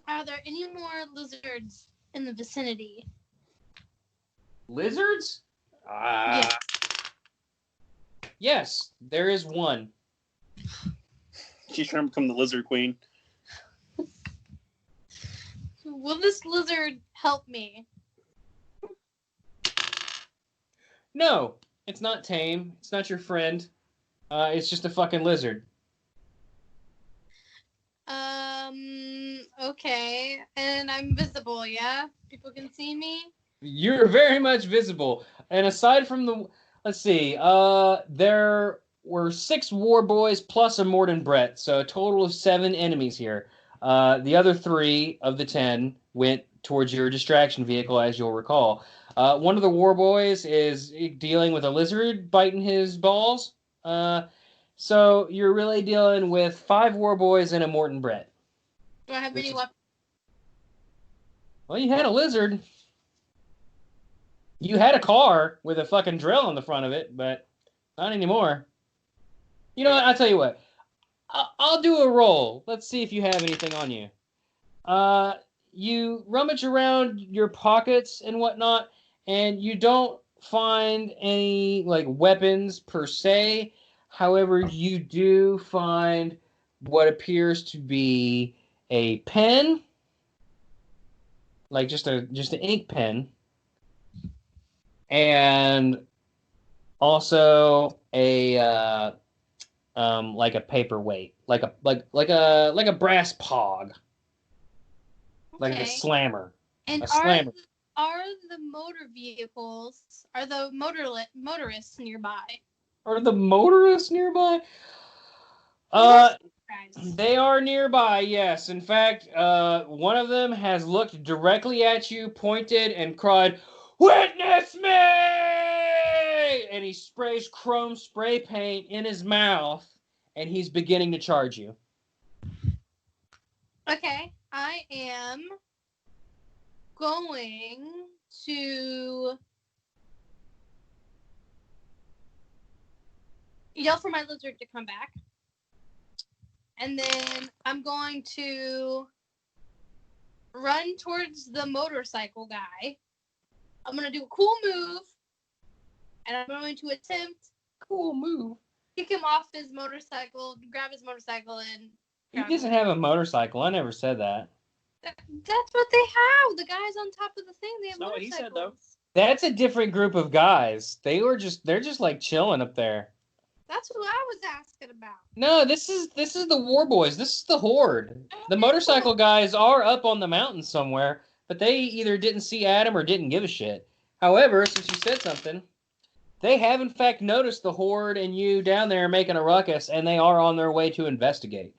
Are there any more lizards in the vicinity? Lizards? Yeah. Yes, there is one. She's trying to become the lizard queen. Will this lizard help me? No, it's not tame. It's not your friend. It's just a fucking lizard. Okay. And I'm visible, yeah? People can see me? You're very much visible. And aside from let's see, there were 6 war boys plus Immortan Bret, so a total of 7 enemies here. The other 3 of the 10 went towards your distraction vehicle, as you'll recall. One of the war boys is dealing with a lizard biting his balls. So you're really dealing with 5 war boys and Immortan Bret. Do I have any weapons? Well, you had a lizard. You had a car with a fucking drill on the front of it, but not anymore. You know what? I'll tell you what. I'll do a roll. Let's see if you have anything on you. You rummage around your pockets and whatnot, and you don't find any weapons per se. However, you do find what appears to be a pen, just an ink pen, and also a a paperweight, like a brass pog, like a slammer. And are the motor vehicles, are the motorists nearby? Are the motorists nearby? They are nearby, yes. In fact, one of them has looked directly at you, pointed, and cried, "Witness me!" And he sprays chrome spray paint in his mouth, and he's beginning to charge you. Okay, I am going to yell for my lizard to come back. And then I'm going to run towards the motorcycle guy. I'm going to do a cool move. And I'm going to attempt kick him off his motorcycle, grab his motorcycle, and he doesn't have a motorcycle. I never said that. That's what they have. The guys on top of the thing, they have motorcycles. That's not what he said, though. That's a different group of guys. They're just like chilling up there. That's what I was asking about. No, this is the war boys. This is the horde. The motorcycle guys are up on the mountain somewhere, but they either didn't see Adam or didn't give a shit. However, since you said something, they have in fact noticed the horde and you down there making a ruckus, and they are on their way to investigate.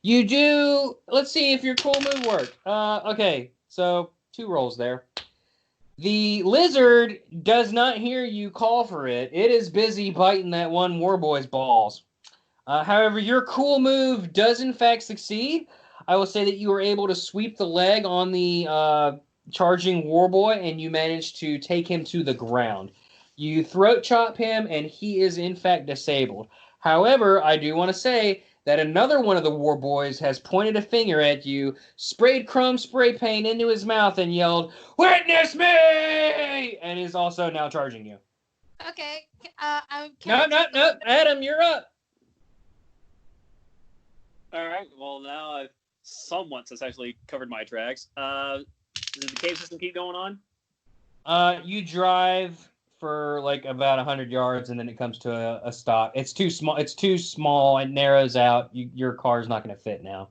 You do. Let's see if your cool move worked. Okay, so 2 rolls there. The lizard does not hear you call for it. It is busy biting that one warboy's balls. However, your cool move does in fact succeed. I will say that you were able to sweep the leg on the charging warboy, and you managed to take him to the ground. You throat chop him, and he is in fact disabled. However, I do want to say that another one of the war boys has pointed a finger at you, sprayed chrome spray paint into his mouth, and yelled, "Witness me!" and is also now charging you. Okay. No. Adam, you're up. All right. Well, now I've somewhat successfully covered my tracks. Does the cave system keep going on? You drive for like about 100 yards, and then it comes to a stop. It's too small. It's too small. It narrows out. Your car's not going to fit now.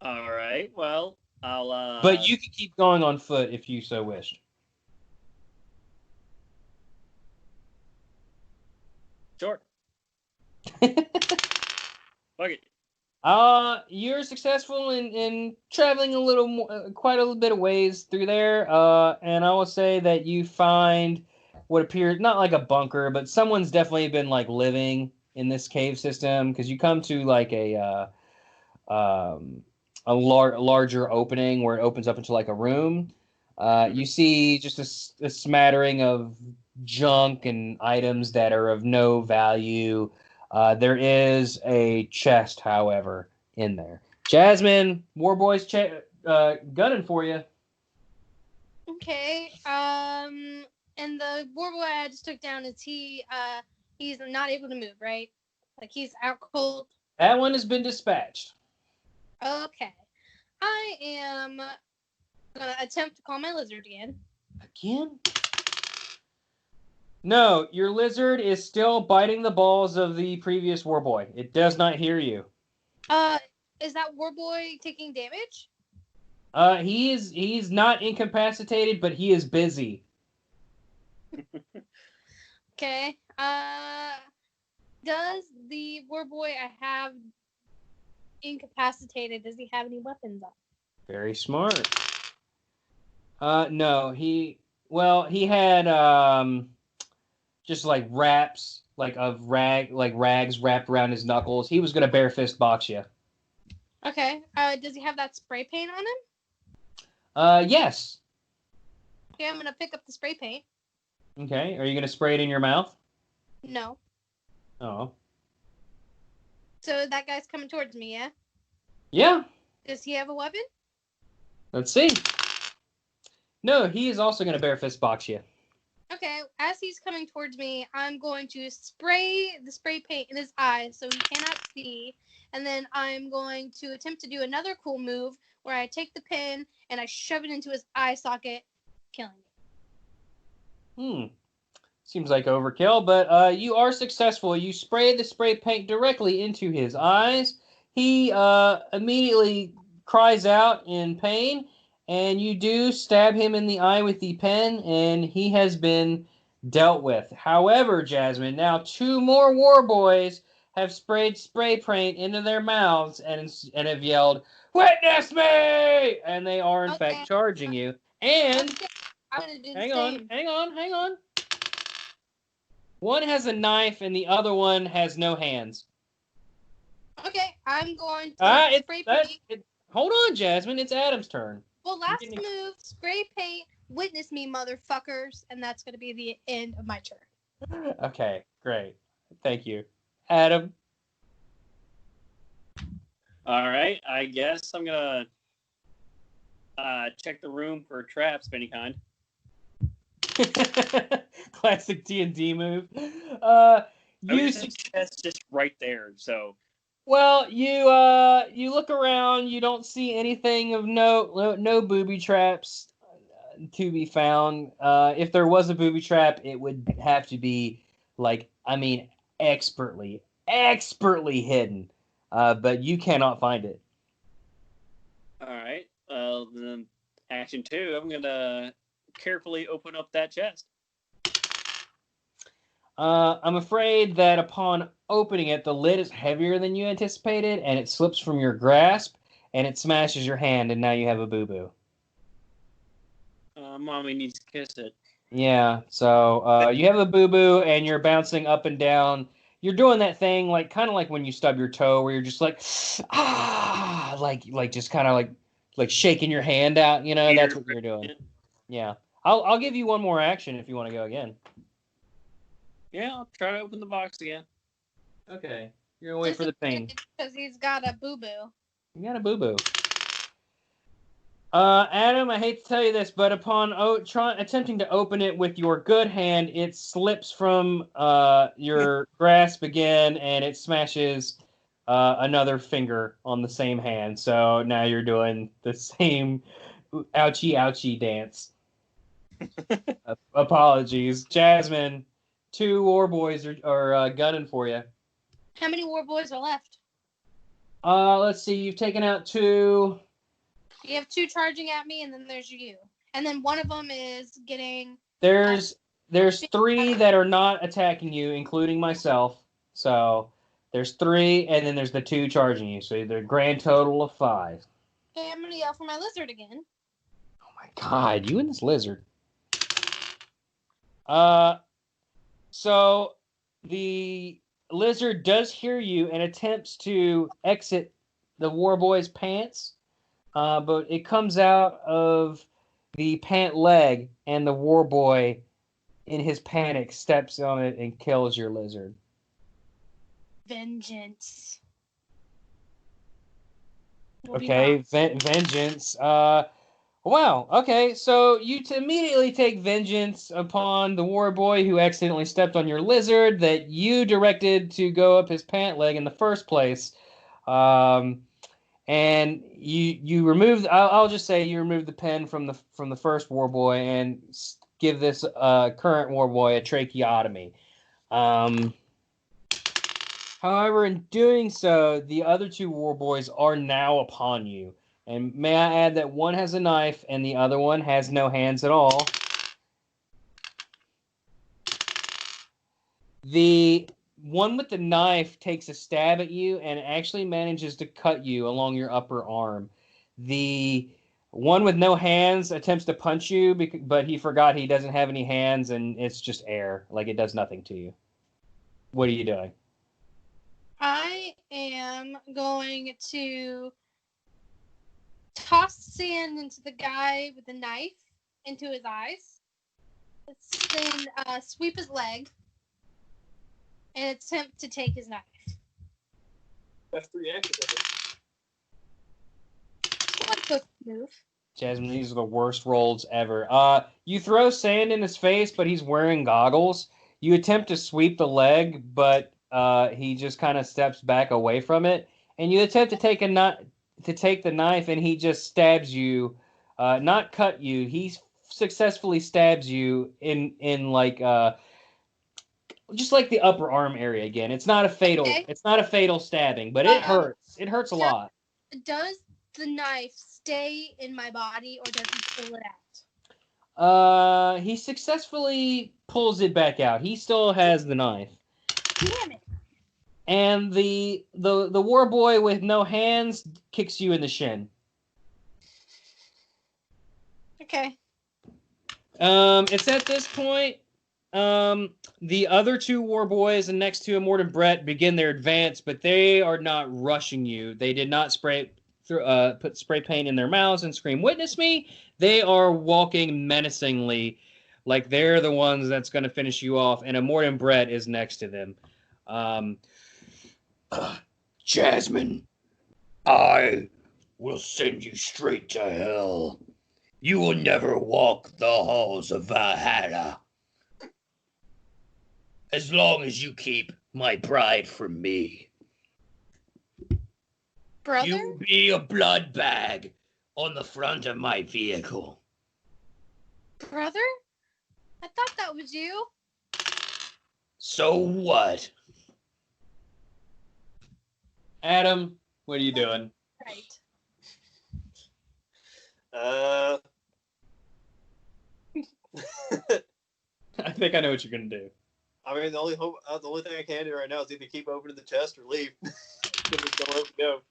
All right. Well, I'll. But you can keep going on foot if you so wished. Sure. Fuck it. You're successful in traveling a little more, quite a little bit of ways through there. And I will say that you find what appears not like a bunker, but someone's definitely been like living in this cave system, because you come to like a larger opening where it opens up into like a room. You see just a smattering of junk and items that are of no value. There is a chest, however, in there. Jasmine, Warboy's gunning for you. Okay. And the warboy I just took down, he's not able to move, right? Like he's out cold. That one has been dispatched. Okay. I am gonna attempt to call my lizard again. Again? No, your lizard is still biting the balls of the previous warboy. It does not hear you. Is that warboy taking damage? He's not incapacitated, but he is busy. Okay. Does the warboy I have incapacitated, does he have any weapons on? Very smart. No, he had just like wraps of rags wrapped around his knuckles. He was gonna bare fist box you. Okay. Does he have that spray paint on him? Yes. Okay, I'm gonna pick up the spray paint. Okay. Are you gonna spray it in your mouth? No. Oh. So that guy's coming towards me, yeah? Yeah. Does he have a weapon? Let's see. No, he is also gonna bare fist box you. Okay, as he's coming towards me, I'm going to spray the spray paint in his eyes so he cannot see, and then I'm going to attempt to do another cool move where I take the pin and I shove it into his eye socket, killing him. Seems like overkill, but you are successful. You spray the spray paint directly into his eyes. He immediately cries out in pain, and you do stab him in the eye with the pen, and he has been dealt with. However, Jasmine, now 2 more warboys have sprayed spray paint into their mouths and have yelled, "Witness me!" And they are, in fact, charging you. And, I'm gonna do the hang same. on. One has a knife, and the other one has no hands. Okay, I'm going to spray paint. Hold on, Jasmine. It's Adam's turn. Well, last move, spray paint, witness me, motherfuckers, and that's going to be the end of my turn. Okay, great. Thank you. Adam? All right, I guess I'm going to check the room for traps of any kind. Classic D&D move. That's just right there, so... Well, you look around, you don't see anything of no booby traps to be found. If there was a booby trap, it would have to be expertly hidden. But you cannot find it. All right. Then action 2, I'm gonna carefully open up that chest. I'm afraid that upon opening it, the lid is heavier than you anticipated, and it slips from your grasp, and it smashes your hand, and now you have a boo-boo. Mommy needs to kiss it. Yeah, so you have a boo-boo, and you're bouncing up and down. You're doing that thing, kind of like when you stub your toe, where you're just just kind of like shaking your hand out. You know, that's what you're doing. Yeah, I'll give you one more action if you want to go again. Yeah, I'll try to open the box again. Okay. You're going to wait for the pain. Because he's got a boo-boo. You got a boo-boo. Adam, I hate to tell you this, but upon attempting to open it with your good hand, it slips from your grasp again, and it smashes another finger on the same hand. So now you're doing the same ouchie dance. Apologies. Jasmine, 2 war boys are gunning for you. How many war boys are left? Let's see. You've taken out 2. You have 2 charging at me, and then there's you. And then one of them is getting... There's 3 that are not attacking you, including myself. So there's 3, and then there's the 2 charging you. So the grand total of 5. Okay, I'm gonna yell for my lizard again. Oh my god, you and this lizard. So the lizard does hear you and attempts to exit the war boy's pants, but it comes out of the pant leg, and the war boy, in his panic, steps on it and kills your lizard. Vengeance. Okay, vengeance. Wow. Okay, so you immediately take vengeance upon the war boy who accidentally stepped on your lizard that you directed to go up his pant leg in the first place. And you removed. I'll just say you removed the pen from the first war boy and give this current war boy a tracheotomy. However, in doing so, the other 2 war boys are now upon you. And may I add that one has a knife and the other one has no hands at all. The one with the knife takes a stab at you and actually manages to cut you along your upper arm. The one with no hands attempts to punch you, but he forgot he doesn't have any hands, and it's just air. Like, it does nothing to you. What are you doing? I am going to toss sand into the guy with the knife into his eyes. Then sweep his leg and attempt to take his knife. That's 3 actions, I think. Let's go move. Jasmine, these are the worst rolls ever. You throw sand in his face, but he's wearing goggles. You attempt to sweep the leg, but he just kind of steps back away from it. And you attempt to take the knife, and he just stabs you, not cut you. He successfully stabs you in like just like the upper arm area again. It's not a fatal. Okay. It's not a fatal stabbing, but it hurts. It hurts a lot. Does the knife stay in my body, or does he pull it out? He successfully pulls it back out. He still has the knife. Damn it! And the war boy with no hands kicks you in the shin. Okay. It's at this point. The other 2 war boys and next to Immortan Bret begin their advance, but they are not rushing you. They did not put spray paint in their mouths and scream, "Witness me!" They are walking menacingly, like they're the ones that's going to finish you off, and Immortan Bret is next to them. Jasmine, I will send you straight to hell. You will never walk the halls of Valhalla. As long as you keep my bride from me. Brother? You'll be a blood bag on the front of my vehicle. Brother? I thought that was you. So what? Adam, what are you doing? Right. I think I know what you're gonna do. I mean, the only thing I can do right now is either keep opening the chest or leave. Go.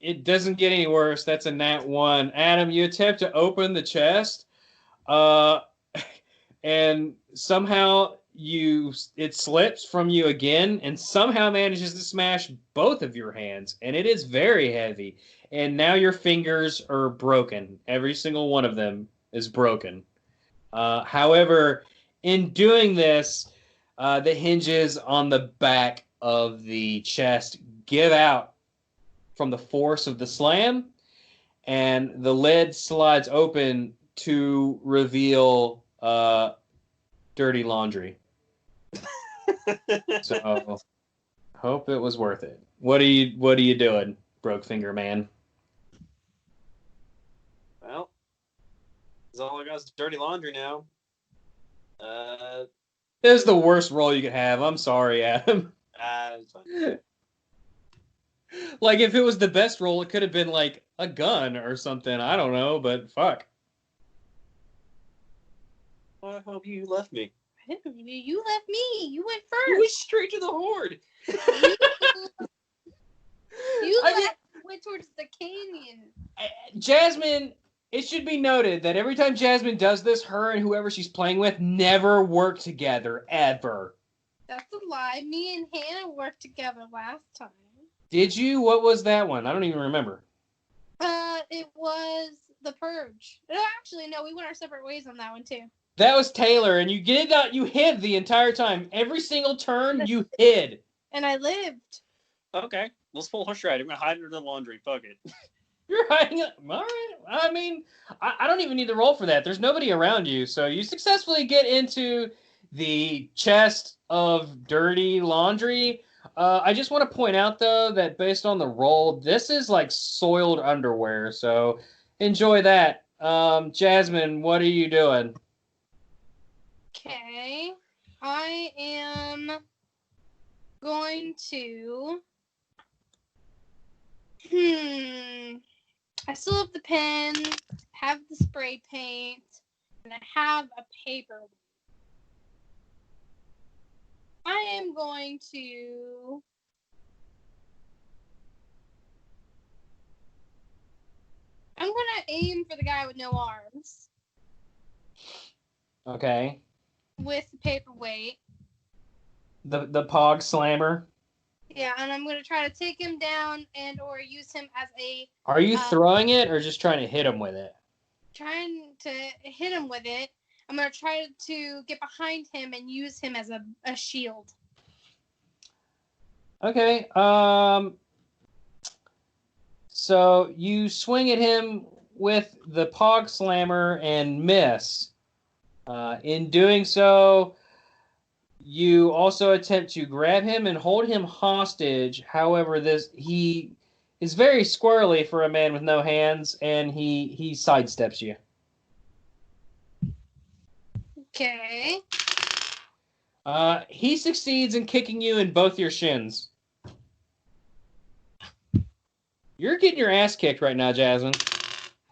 It doesn't get any worse. That's a nat 1. Adam, you attempt to open the chest, and somehow it slips from you again, and somehow manages to smash both of your hands, and it is very heavy. And now your fingers are broken. Every single one of them is broken. However, in doing this, the hinges on the back of the chest give out from the force of the slam, and the lid slides open to reveal dirty laundry. So, hope it was worth it. What are you doing, Broke Finger Man? Well, Because all I got is dirty laundry now. This is the worst role you could have. I'm sorry, Adam. It's fine. Like, if it was the best role, it could have been, like, a gun or something. I don't know, but fuck. I hope you left me. I didn't leave you. You left me. You went You went first. straight to the horde. Went towards the canyon. Jasmine, it should be noted that every time Jasmine does this, her and whoever she's playing with never work together, ever. That's a lie. Me and Hannah worked together last time. Did you? What was that one? I don't even remember. It was The Purge. Actually, no, we went our separate ways on that one, too. That was Taylor, and you hid the entire time. Every single turn, you hid. And I lived. Okay, let's pull horse ride. I'm going to hide under the laundry. Fuck it. You're hiding it. All right. I mean, I don't even need to roll for that. There's nobody around you, so you successfully get into the chest of dirty laundry. I just want to point out, though, that based on the roll, this is like soiled underwear, so enjoy that. Jasmine, what are you doing? Okay. I am going to... I still have the pen, have the spray paint, and I have a paper. I am going to... I'm going to aim for the guy with no arms. Okay. With the paperweight. The Pog Slammer. Yeah, and I'm going to try to take him down and or use him as a... Are you throwing it or just trying to hit him with it? Trying to hit him with it. I'm going to try to get behind him and use him as a shield. Okay. So you swing at him with the Pog Slammer and miss. In doing so, you also attempt to grab him and hold him hostage. However, he is very squirrely for a man with no hands, and he sidesteps you. Okay. He succeeds in kicking you in both your shins. You're getting your ass kicked right now, Jasmine.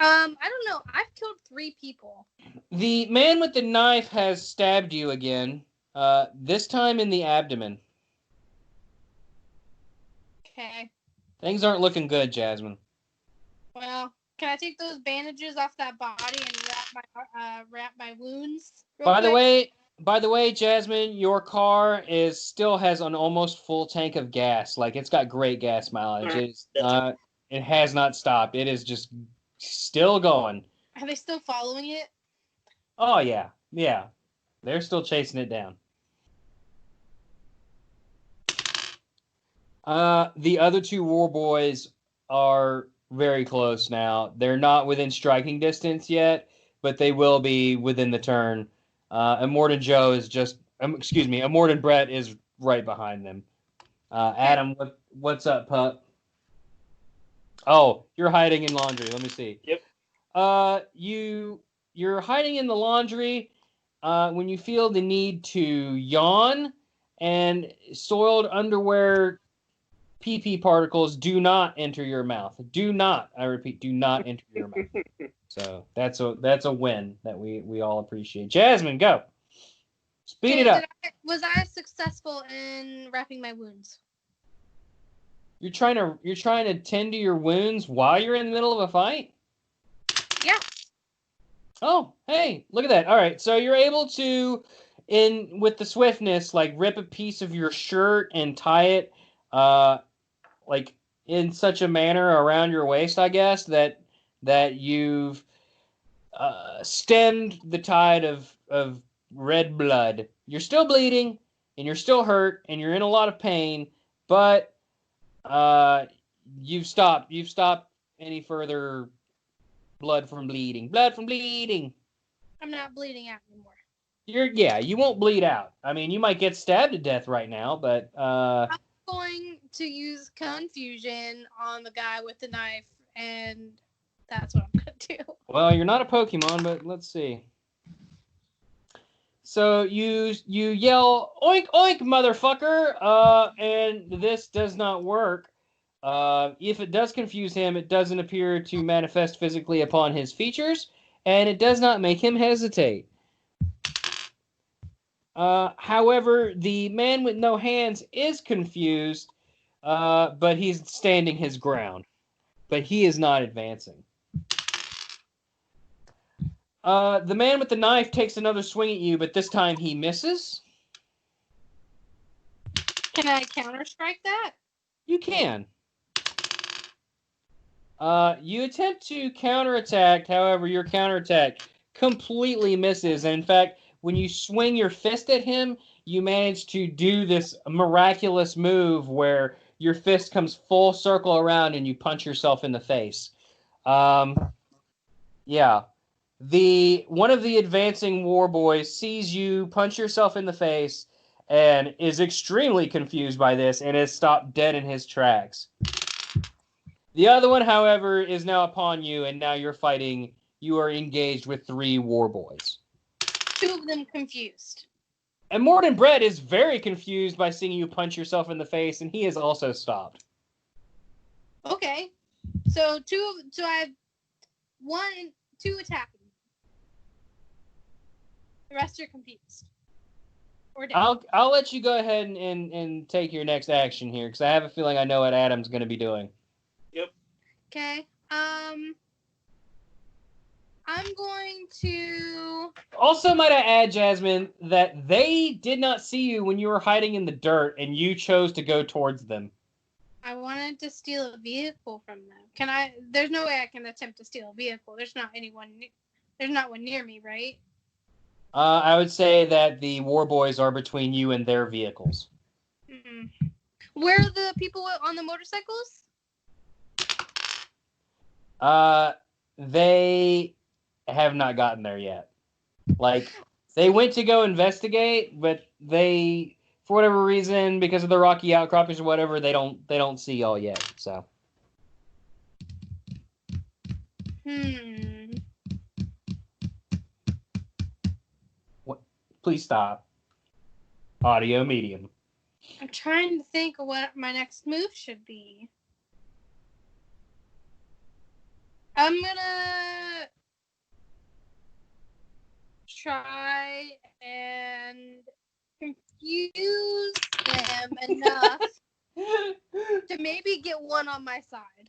I don't know. I've killed 3 people. The man with the knife has stabbed you again. This time in the abdomen. Okay. Things aren't looking good, Jasmine. Well, can I take those bandages off that body and wrap my wounds? By the way, Jasmine, your car still has an almost full tank of gas. Like, it's got great gas mileage. It has not stopped. It is just still going. Are they still following it? Oh yeah. They're still chasing it down. The other 2 war boys are very close now. They're not within striking distance yet, but they will be within the turn. Immortan Bret is right behind them. Adam, what's up, pup? Oh, you're hiding in laundry. Let me see. Yep. You're hiding in the laundry when you feel the need to yawn, and soiled underwear pee-pee particles do not enter your mouth. Do not, I repeat, do not enter your mouth. So that's a win that we all appreciate. Jasmine, go. Speed it up. Was I successful in wrapping my wounds? You're trying to tend to your wounds while you're in the middle of a fight? Yeah. Oh, hey, look at that. All right, so you're able to, with the swiftness, like rip a piece of your shirt and tie it, like in such a manner around your waist, I guess, that you've stemmed the tide of red blood. You're still bleeding, and you're still hurt, and you're in a lot of pain, but you've stopped any further blood from bleeding. I'm not bleeding out anymore. You won't bleed out. I mean, you might get stabbed to death right now, but I'm going to use confusion on the guy with the knife, and that's what I'm gonna do. Well, you're not a Pokemon, but let's see. So you yell, "Oink, oink, motherfucker!" And this does not work. If it does confuse him, it doesn't appear to manifest physically upon his features, and it does not make him hesitate. However, the man with no hands is confused, but he's standing his ground. But he is not advancing. The man with the knife takes another swing at you, but this time he misses. Can I counter-strike that? You can. You attempt to counterattack, however, your counterattack completely misses. And in fact, when you swing your fist at him, you manage to do this miraculous move where your fist comes full circle around and you punch yourself in the face. Yeah. One of the advancing war boys sees you punch yourself in the face and is extremely confused by this and has stopped dead in his tracks. The other one, however, is now upon you, and now you're fighting. You are engaged with 3 war boys. 2 of them confused. And Immortan Bret is very confused by seeing you punch yourself in the face, and he has also stopped. Okay. So I have 1 and 2 attacking. The rest are confused. Or dead. I'll let you go ahead and take your next action here, because I have a feeling I know what Adam's going to be doing. Yep. Okay. I'm going to... Also, might I add, Jasmine, that they did not see you when you were hiding in the dirt, and you chose to go towards them. I wanted to steal a vehicle from them. There's no way I can attempt to steal a vehicle. There's not one near me, right? I would say that the war boys are between you and their vehicles. Mm-hmm. Where are the people on the motorcycles? They have not gotten there yet. Like, they went to go investigate, but they, for whatever reason, because of the rocky outcroppings or whatever, they don't see y'all yet. So. What? Please stop. Audio medium. I'm trying to think of what my next move should be. I'm gonna try and confuse them enough to maybe get one on my side.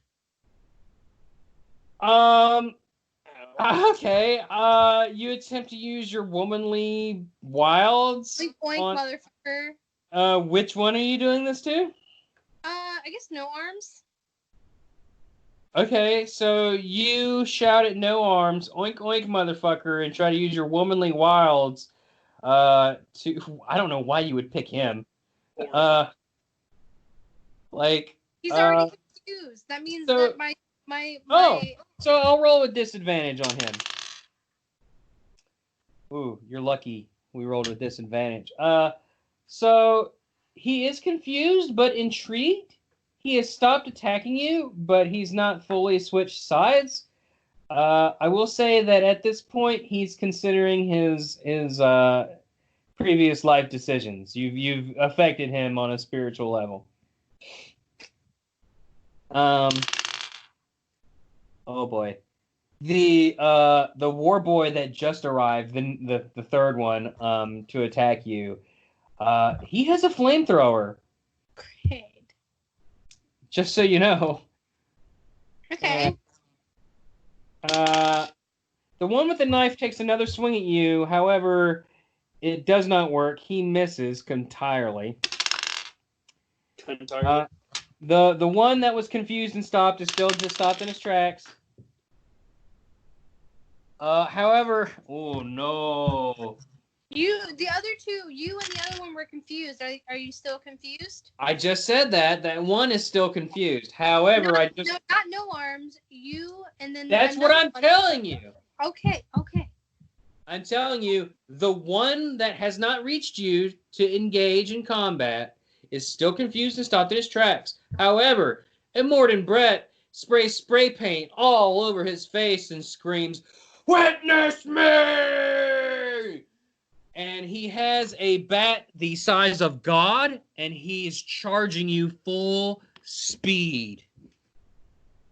Okay. You attempt to use your womanly wilds. Like, oink, motherfucker. Which one are you doing this to? I guess no arms. Okay, so you shout at no arms, oink oink motherfucker, and try to use your womanly wilds I don't know why you would pick him. Like he's already confused. That means that my so I'll roll with disadvantage on him. Ooh, you're lucky we rolled with disadvantage. So he is confused but intrigued. He has stopped attacking you, but he's not fully switched sides. I will say that at this point, he's considering his previous life decisions. You've affected him on a spiritual level. Oh boy, the war boy that just arrived, the third one, to attack you. He has a flamethrower. Great. Just so you know. Okay. The one with the knife takes another swing at you. However, it does not work. He misses entirely. The one that was confused and stopped is still just stopped in his tracks. However, oh no. The other two, you and the other one were confused. Are you still confused? I just said that one is still confused. However, not no arms. You and then that's what I'm telling you. Okay. I'm telling you, the one that has not reached you to engage in combat is still confused and stopped in his tracks. However, Immortan Bret spray paint all over his face and screams, "Witness me!" And he has a bat the size of God, and he's charging you full speed.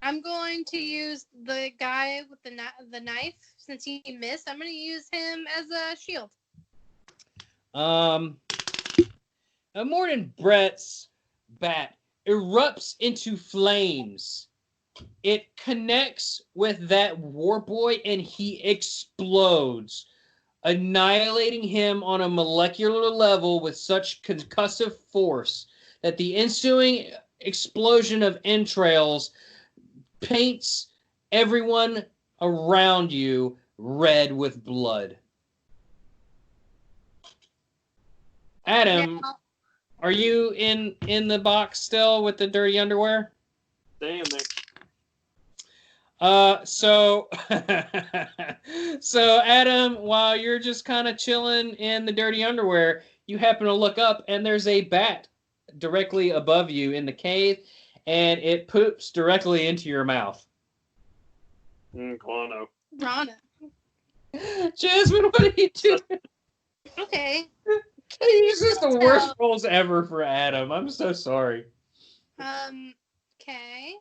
I'm going to use the guy with the knife. Since he missed, I'm going to use him as a shield. Immortan Bret's bat erupts into flames. It connects with that war boy, and he explodes, annihilating him on a molecular level with such concussive force that the ensuing explosion of entrails paints everyone around you red with blood. Adam, are you in the box still with the dirty underwear? Damn there. So Adam, while you're just kind of chilling in the dirty underwear, you happen to look up and there's a bat directly above you in the cave, and it poops directly into your mouth. Guano. Rana. Jasmine, what are you doing? Okay. These are the worst rolls ever for Adam. I'm so sorry. Okay.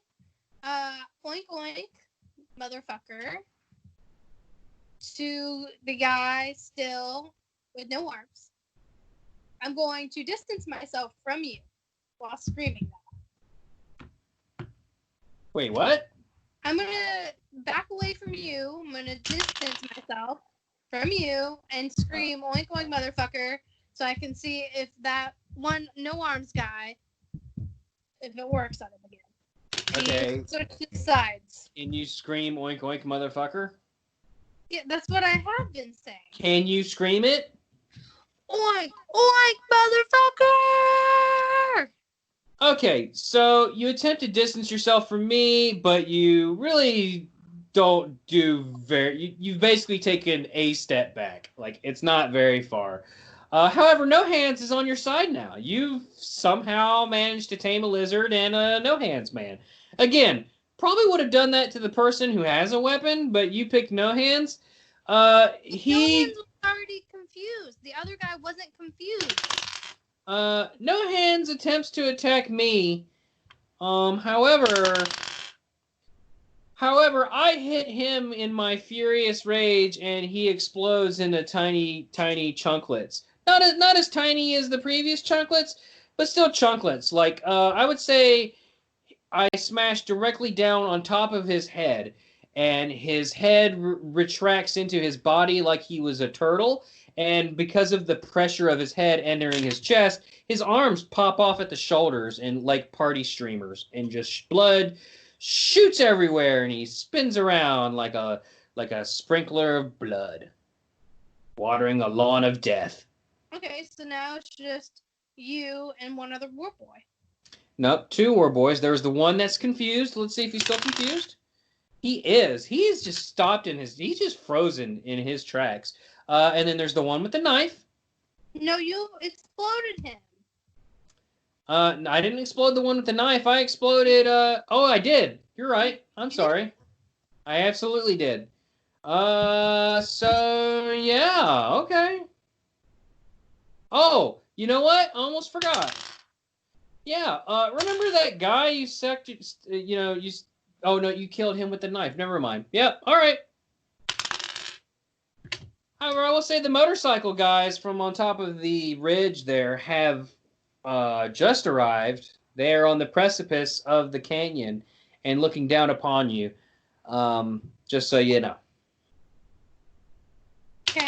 Oink oink, motherfucker. To the guy still with no arms. I'm going to distance myself from you while screaming that. Wait, what? I'm going to back away from you. I'm going to distance myself from you and scream oink oink motherfucker so I can see if that one no arms guy, if it works on him again. Okay. Switch sides. And you scream oink oink motherfucker? Yeah, that's what I have been saying. Can you scream it? Oink oink motherfucker! Okay, so you attempt to distance yourself from me, but you really don't do very... You've basically taken a step back. Like, it's not very far. However, No Hands is on your side now. You've somehow managed to tame a lizard and a No Hands man. Again, probably would have done that to the person who has a weapon, but you picked No Hands. No Hands was already confused. The other guy wasn't confused. No Hands attempts to attack me. However, I hit him in my furious rage, and he explodes into tiny, tiny chunklets. Not as tiny as the previous chunklets, but still chunklets. Like, I would say I smashed directly down on top of his head, and his head retracts into his body like he was a turtle. And because of the pressure of his head entering his chest, his arms pop off at the shoulders and like party streamers, and just blood shoots everywhere, and he spins around like a sprinkler of blood, watering a lawn of death. Okay, so now it's just you and one other war boy. Nope, 2 war boys. There's the one that's confused. Let's see if he's still confused. He is. He's just stopped he's just frozen in his tracks. And then there's the one with the knife. No, you exploded him. I didn't explode the one with the knife. I exploded, oh, I did. You're right. I'm sorry. I absolutely did. So, yeah, okay. Oh, you know what? I almost forgot. Yeah, remember that guy you oh, no, you killed him with the knife. Never mind. Yep, all right. However, I will say the motorcycle guys from on top of the ridge there have just arrived. They are on the precipice of the canyon and looking down upon you, just so you know. Okay.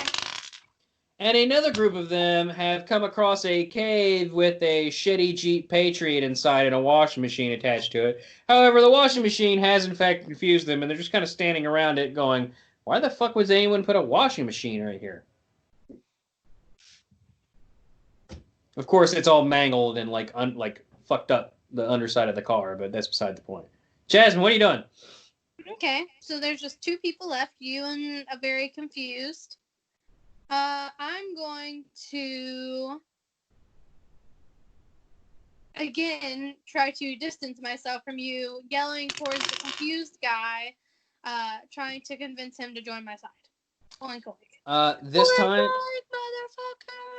And another group of them have come across a cave with a shitty Jeep Patriot inside and a washing machine attached to it. However, the washing machine has in fact confused them, and they're just kind of standing around it going, why the fuck would anyone put a washing machine right here? Of course, it's all mangled and like fucked up the underside of the car, but that's beside the point. Jasmine, what are you doing? Okay, so there's just 2 people left, you and a very confused. I'm going to again, try to distance myself from you, yelling towards the confused guy, trying to convince him to join my side. Oink, oink. This time, motherfucker!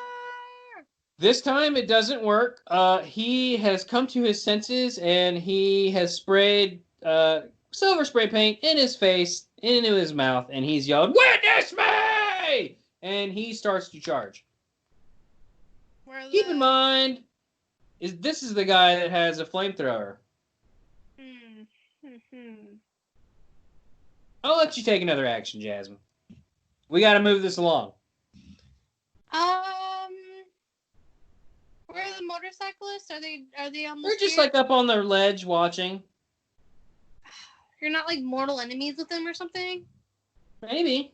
this time it doesn't work. He has come to his senses and he has sprayed silver spray paint in his face, into his mouth, and he's yelled, "Witness me!" And he starts to charge. Keep in mind, this is the guy that has a flamethrower. I'll let you take another action, Jasmine. We got to move this along. Where are the motorcyclists? Are they almost? They're just like up on their ledge watching. You're not like mortal enemies with them or something? Maybe.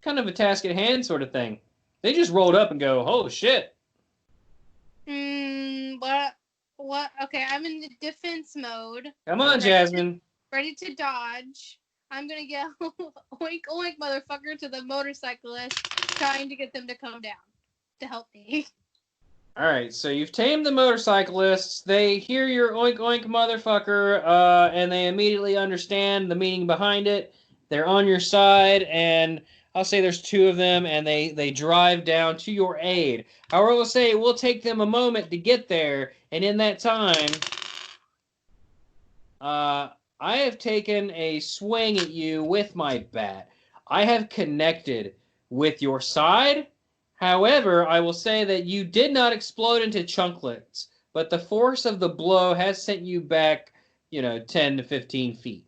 Kind of a task at hand sort of thing. They just rolled up and go, "Oh shit." What? Okay, I'm in the defense mode. Come on, Jasmine. Ready to dodge. I'm gonna yell, "Oink, oink, motherfucker," to the motorcyclist, trying to get them to come down to help me. All right, so you've tamed the motorcyclists. They hear your "oink, oink, motherfucker," and they immediately understand the meaning behind it. They're on your side, and I'll say there's two of them, and they drive down to your aid. However, we'll say it will take them a moment to get there, and in that time, I have taken a swing at you with my bat. I have connected with your side. However, I will say that you did not explode into chunklets, but the force of the blow has sent you back, 10 to 15 feet.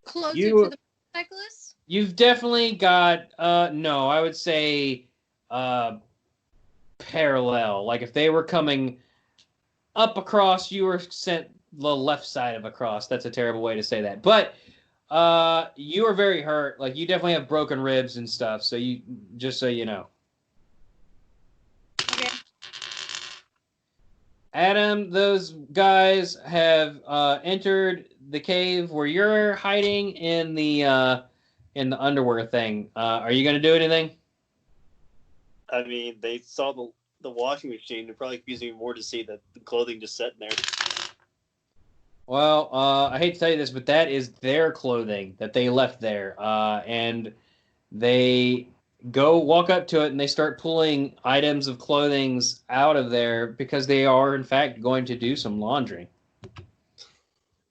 Closer to the motorcyclist? You've definitely got, no, I would say parallel. Like if they were coming up across, you were sent the left side of across. That's a terrible way to say that. But you are very hurt. Like you definitely have broken ribs and stuff. So just so you know. Okay. Adam, those guys have entered the cave where you're hiding in the underwear thing. Are you gonna do anything? I mean, they saw the washing machine. They're probably confusing me more to see the clothing just sitting there. Well, I hate to tell you this, but that is their clothing that they left there. And they walk up to it and they start pulling items of clothing out of there because they are, in fact, going to do some laundry.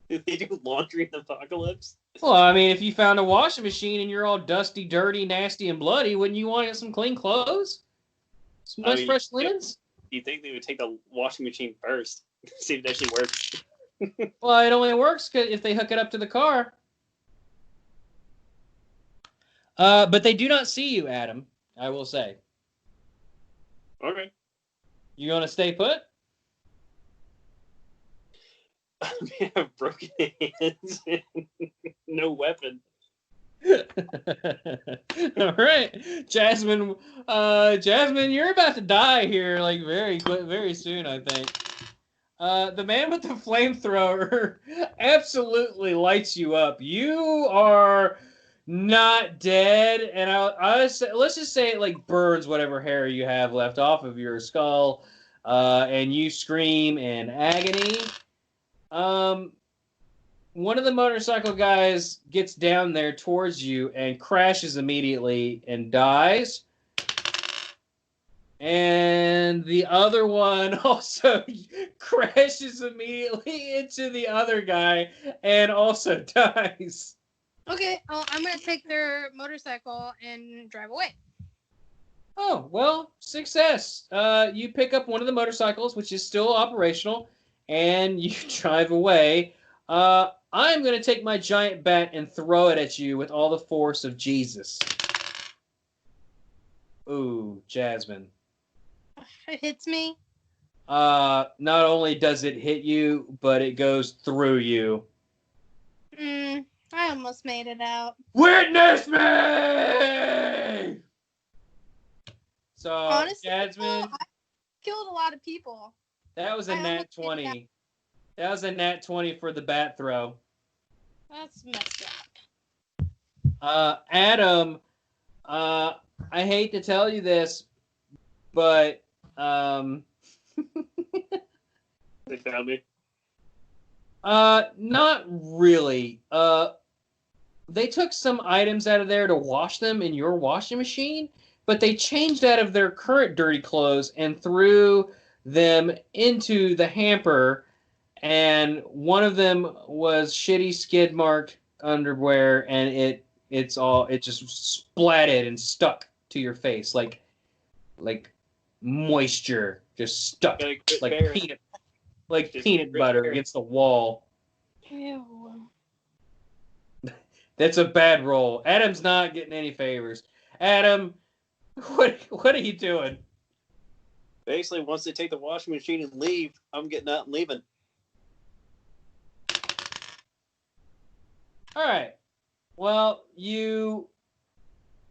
Do they do laundry in the apocalypse? Well, I mean, if you found a washing machine and you're all dusty, dirty, nasty, and bloody, wouldn't you want to get some clean clothes? Some nice fresh linens? You think they would take the washing machine first? See if it actually works. Well, it only works if they hook it up to the car. But they do not see you, Adam, I will say. Okay. You going to stay put? I mean, I have broken hands and no weapon. All right, Jasmine. Jasmine, you're about to die here, like very soon, I think. The man with the flamethrower absolutely lights you up. You are not dead, and let's just say it like burns whatever hair you have left off of your skull, and you scream in agony. One of the motorcycle guys gets down there towards you and crashes immediately and dies. And the other one also crashes immediately into the other guy and also dies. Okay, I'm going to take their motorcycle and drive away. Oh, well, success. You pick up one of the motorcycles, which is still operational, and you drive away. I'm going to take my giant bat and throw it at you with all the force of Jesus. Ooh, Jasmine. It hits me? Not only does it hit you, but it goes through you. I almost made it out. Witness me! So, honestly, Jasmine, I killed a lot of people. That was a nat 20. That was a nat 20 for the bat throw. That's messed up. Adam, I hate to tell you this, but They found me. Not really. They took some items out of there to wash them in your washing machine, but they changed out of their current dirty clothes and threw them into the hamper, and one of them was shitty skid marked underwear, and it just splatted and stuck to your face like moisture just stuck like peanut butter against the wall. Ew. That's a bad roll. Adam's not getting any favors. Adam, what are you doing? Basically, once they take the washing machine and leave, I'm getting out and leaving. All right. Well, you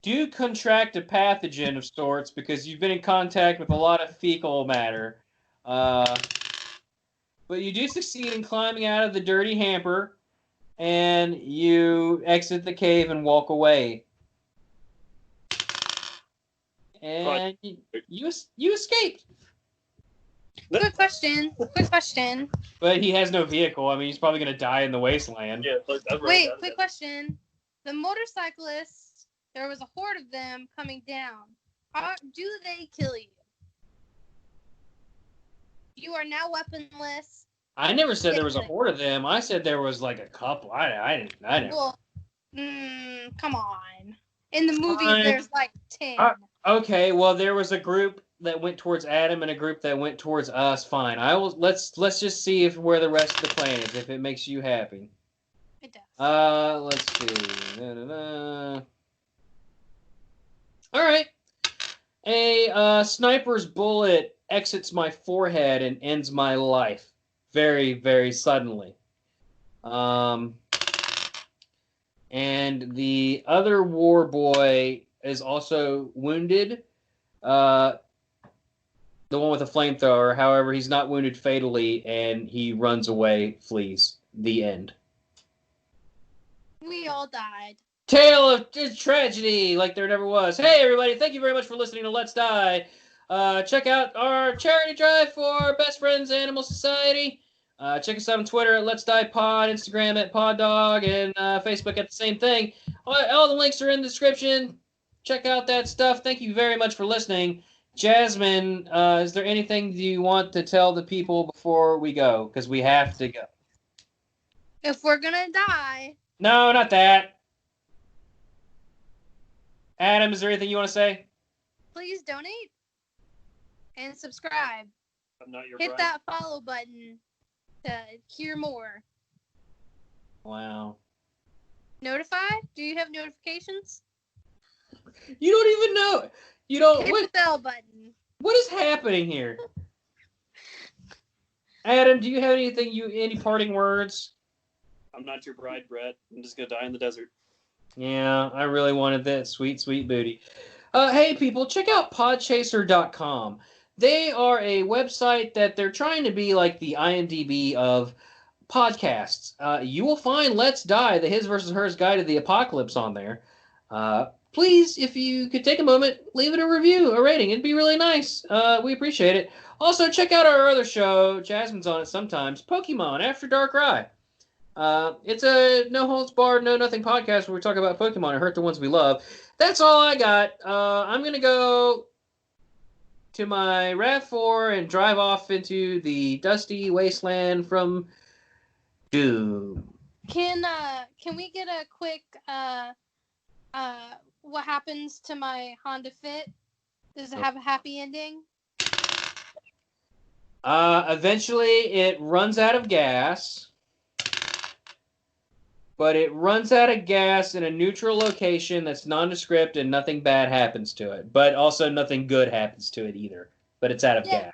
do contract a pathogen of sorts because you've been in contact with a lot of fecal matter. But you do succeed in climbing out of the dirty hamper, and you exit the cave and walk away. And you escaped. Quick question. But he has no vehicle. I mean, he's probably going to die in the wasteland. Yeah, Wait, quick question. The motorcyclists, there was a horde of them coming down. How do they kill you? You are now weaponless. I never said there was a horde of them. I said there was like a couple. I didn't. Well, come on. In the movies, there's like 10. Okay, well, there was a group that went towards Adam and a group that went towards us. Fine. Let's just see where the rest of the plan is, if it makes you happy. It does. Let's see. All right. A sniper's bullet exits my forehead and ends my life very, very suddenly. And the other war boy is also wounded. The one with the flamethrower. However, he's not wounded fatally, and he runs away, flees. The end. We all died. Tale of tragedy, like there never was. Hey, everybody! Thank you very much for listening to Let's Die. Check out our charity drive for Best Friends Animal Society. Check us out on Twitter at LetsDiePod, Instagram at PodDog, and Facebook at the same thing. All the links are in the description. Check out that stuff. Thank you very much for listening. Jasmine, is there anything you want to tell the people before we go? Because we have to go. If we're gonna die. No, not that. Adam, is there anything you want to say? Please donate and subscribe. I'm not your Hit bride. that follow button to hear more. Wow. Notify? Do you have notifications? You don't even know. You don't. Hit the bell button. What is happening here? Adam, do you have any parting words? I'm not your bride, Brett. I'm just gonna die in the desert. Yeah, I really wanted that sweet, sweet booty. Hey, people, check out podchaser.com. They are a website that they're trying to be like the IMDb of podcasts. You will find Let's Die, the His versus Hers Guide to the Apocalypse on there. Please, if you could take a moment, leave it a review, a rating. It'd be really nice. We appreciate it. Also, check out our other show. Jasmine's on it sometimes. Pokemon After Dark Rye. It's a no-holds-barred, no-nothing podcast where we talk about Pokemon and hurt the ones we love. That's all I got. I'm going to go to my RAV4 and drive off into the dusty wasteland from Doom. Can we get a quick what happens to my Honda Fit? Does it have a happy ending? Eventually it runs out of gas. But it runs out of gas in a neutral location that's nondescript and nothing bad happens to it. But also nothing good happens to it either. But it's out of gas.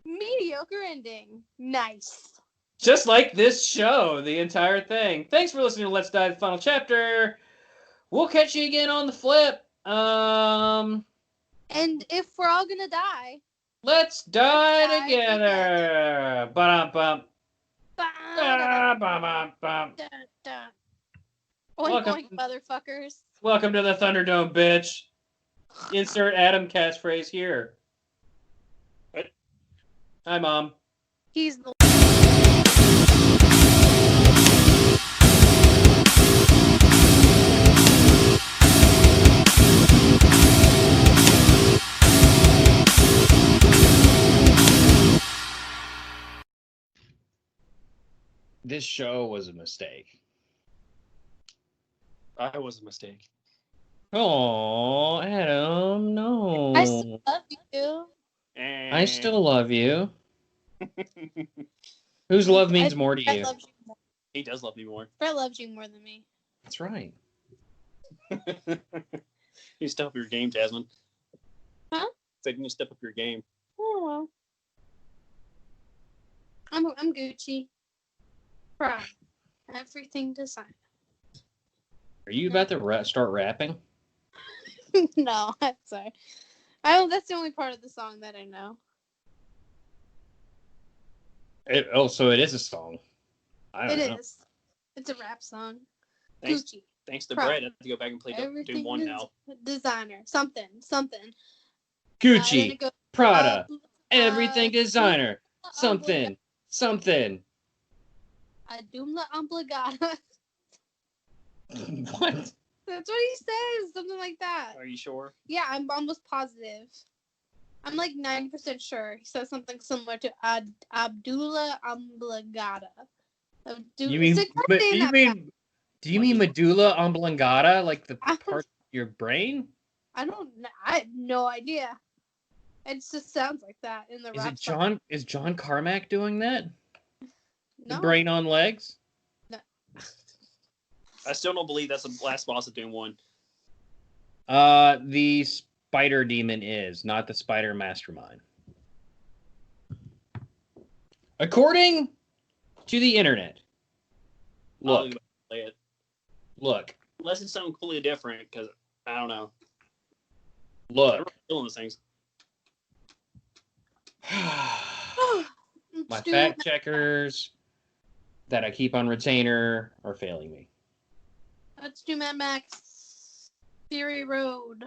Mediocre ending. Nice. Just like this show, the entire thing. Thanks for listening to Let's Die, the final chapter. We'll catch you again on the flip. And if we're all gonna die, let's die together. Ba-dum-bum. Oink, oink, motherfuckers. Welcome to the Thunderdome, bitch. Insert Adam catchphrase here. What? Hi, Mom. He's the This show was a mistake. I was a mistake. Oh, Adam, no. I still love you. I still love you. Whose love means more to Brett you? loves you more. He does love me more. Brett loves you more than me. That's right. You step up your game, Jasmine. Huh? Said you step up your game. Oh well. I'm Gucci. Proud. Everything design. Are you about to start rapping? No, I'm sorry. That's the only part of the song that I know. So it is a song. I don't know. It is. It's a rap song. Thanks, Gucci. thanks to Proud. Brett, I have to go back and play Doom 1 now. Designer. Something. Gucci, Then it goes, Prada, everything designer, something. A Doomla Obligata. What? That's what he says. Something like that. Are you sure? Yeah, I'm almost positive. I'm like 90% sure. He says something similar to Abdullah Obligata. Do you mean medulla oblongata, like the part of your brain? I don't know. I have no idea. It just sounds like that in the rap song. Is John Carmack doing that? No. The brain on legs? No. I still don't believe that's the last boss of Doom 1. The spider demon is, not the spider mastermind. According to the internet. Look. Play it. Look. Unless it's something completely different, because I don't know. Look. Killing those things. My fact checkers that I keep on retainer are failing me. Let's do Mad Max Fury Road.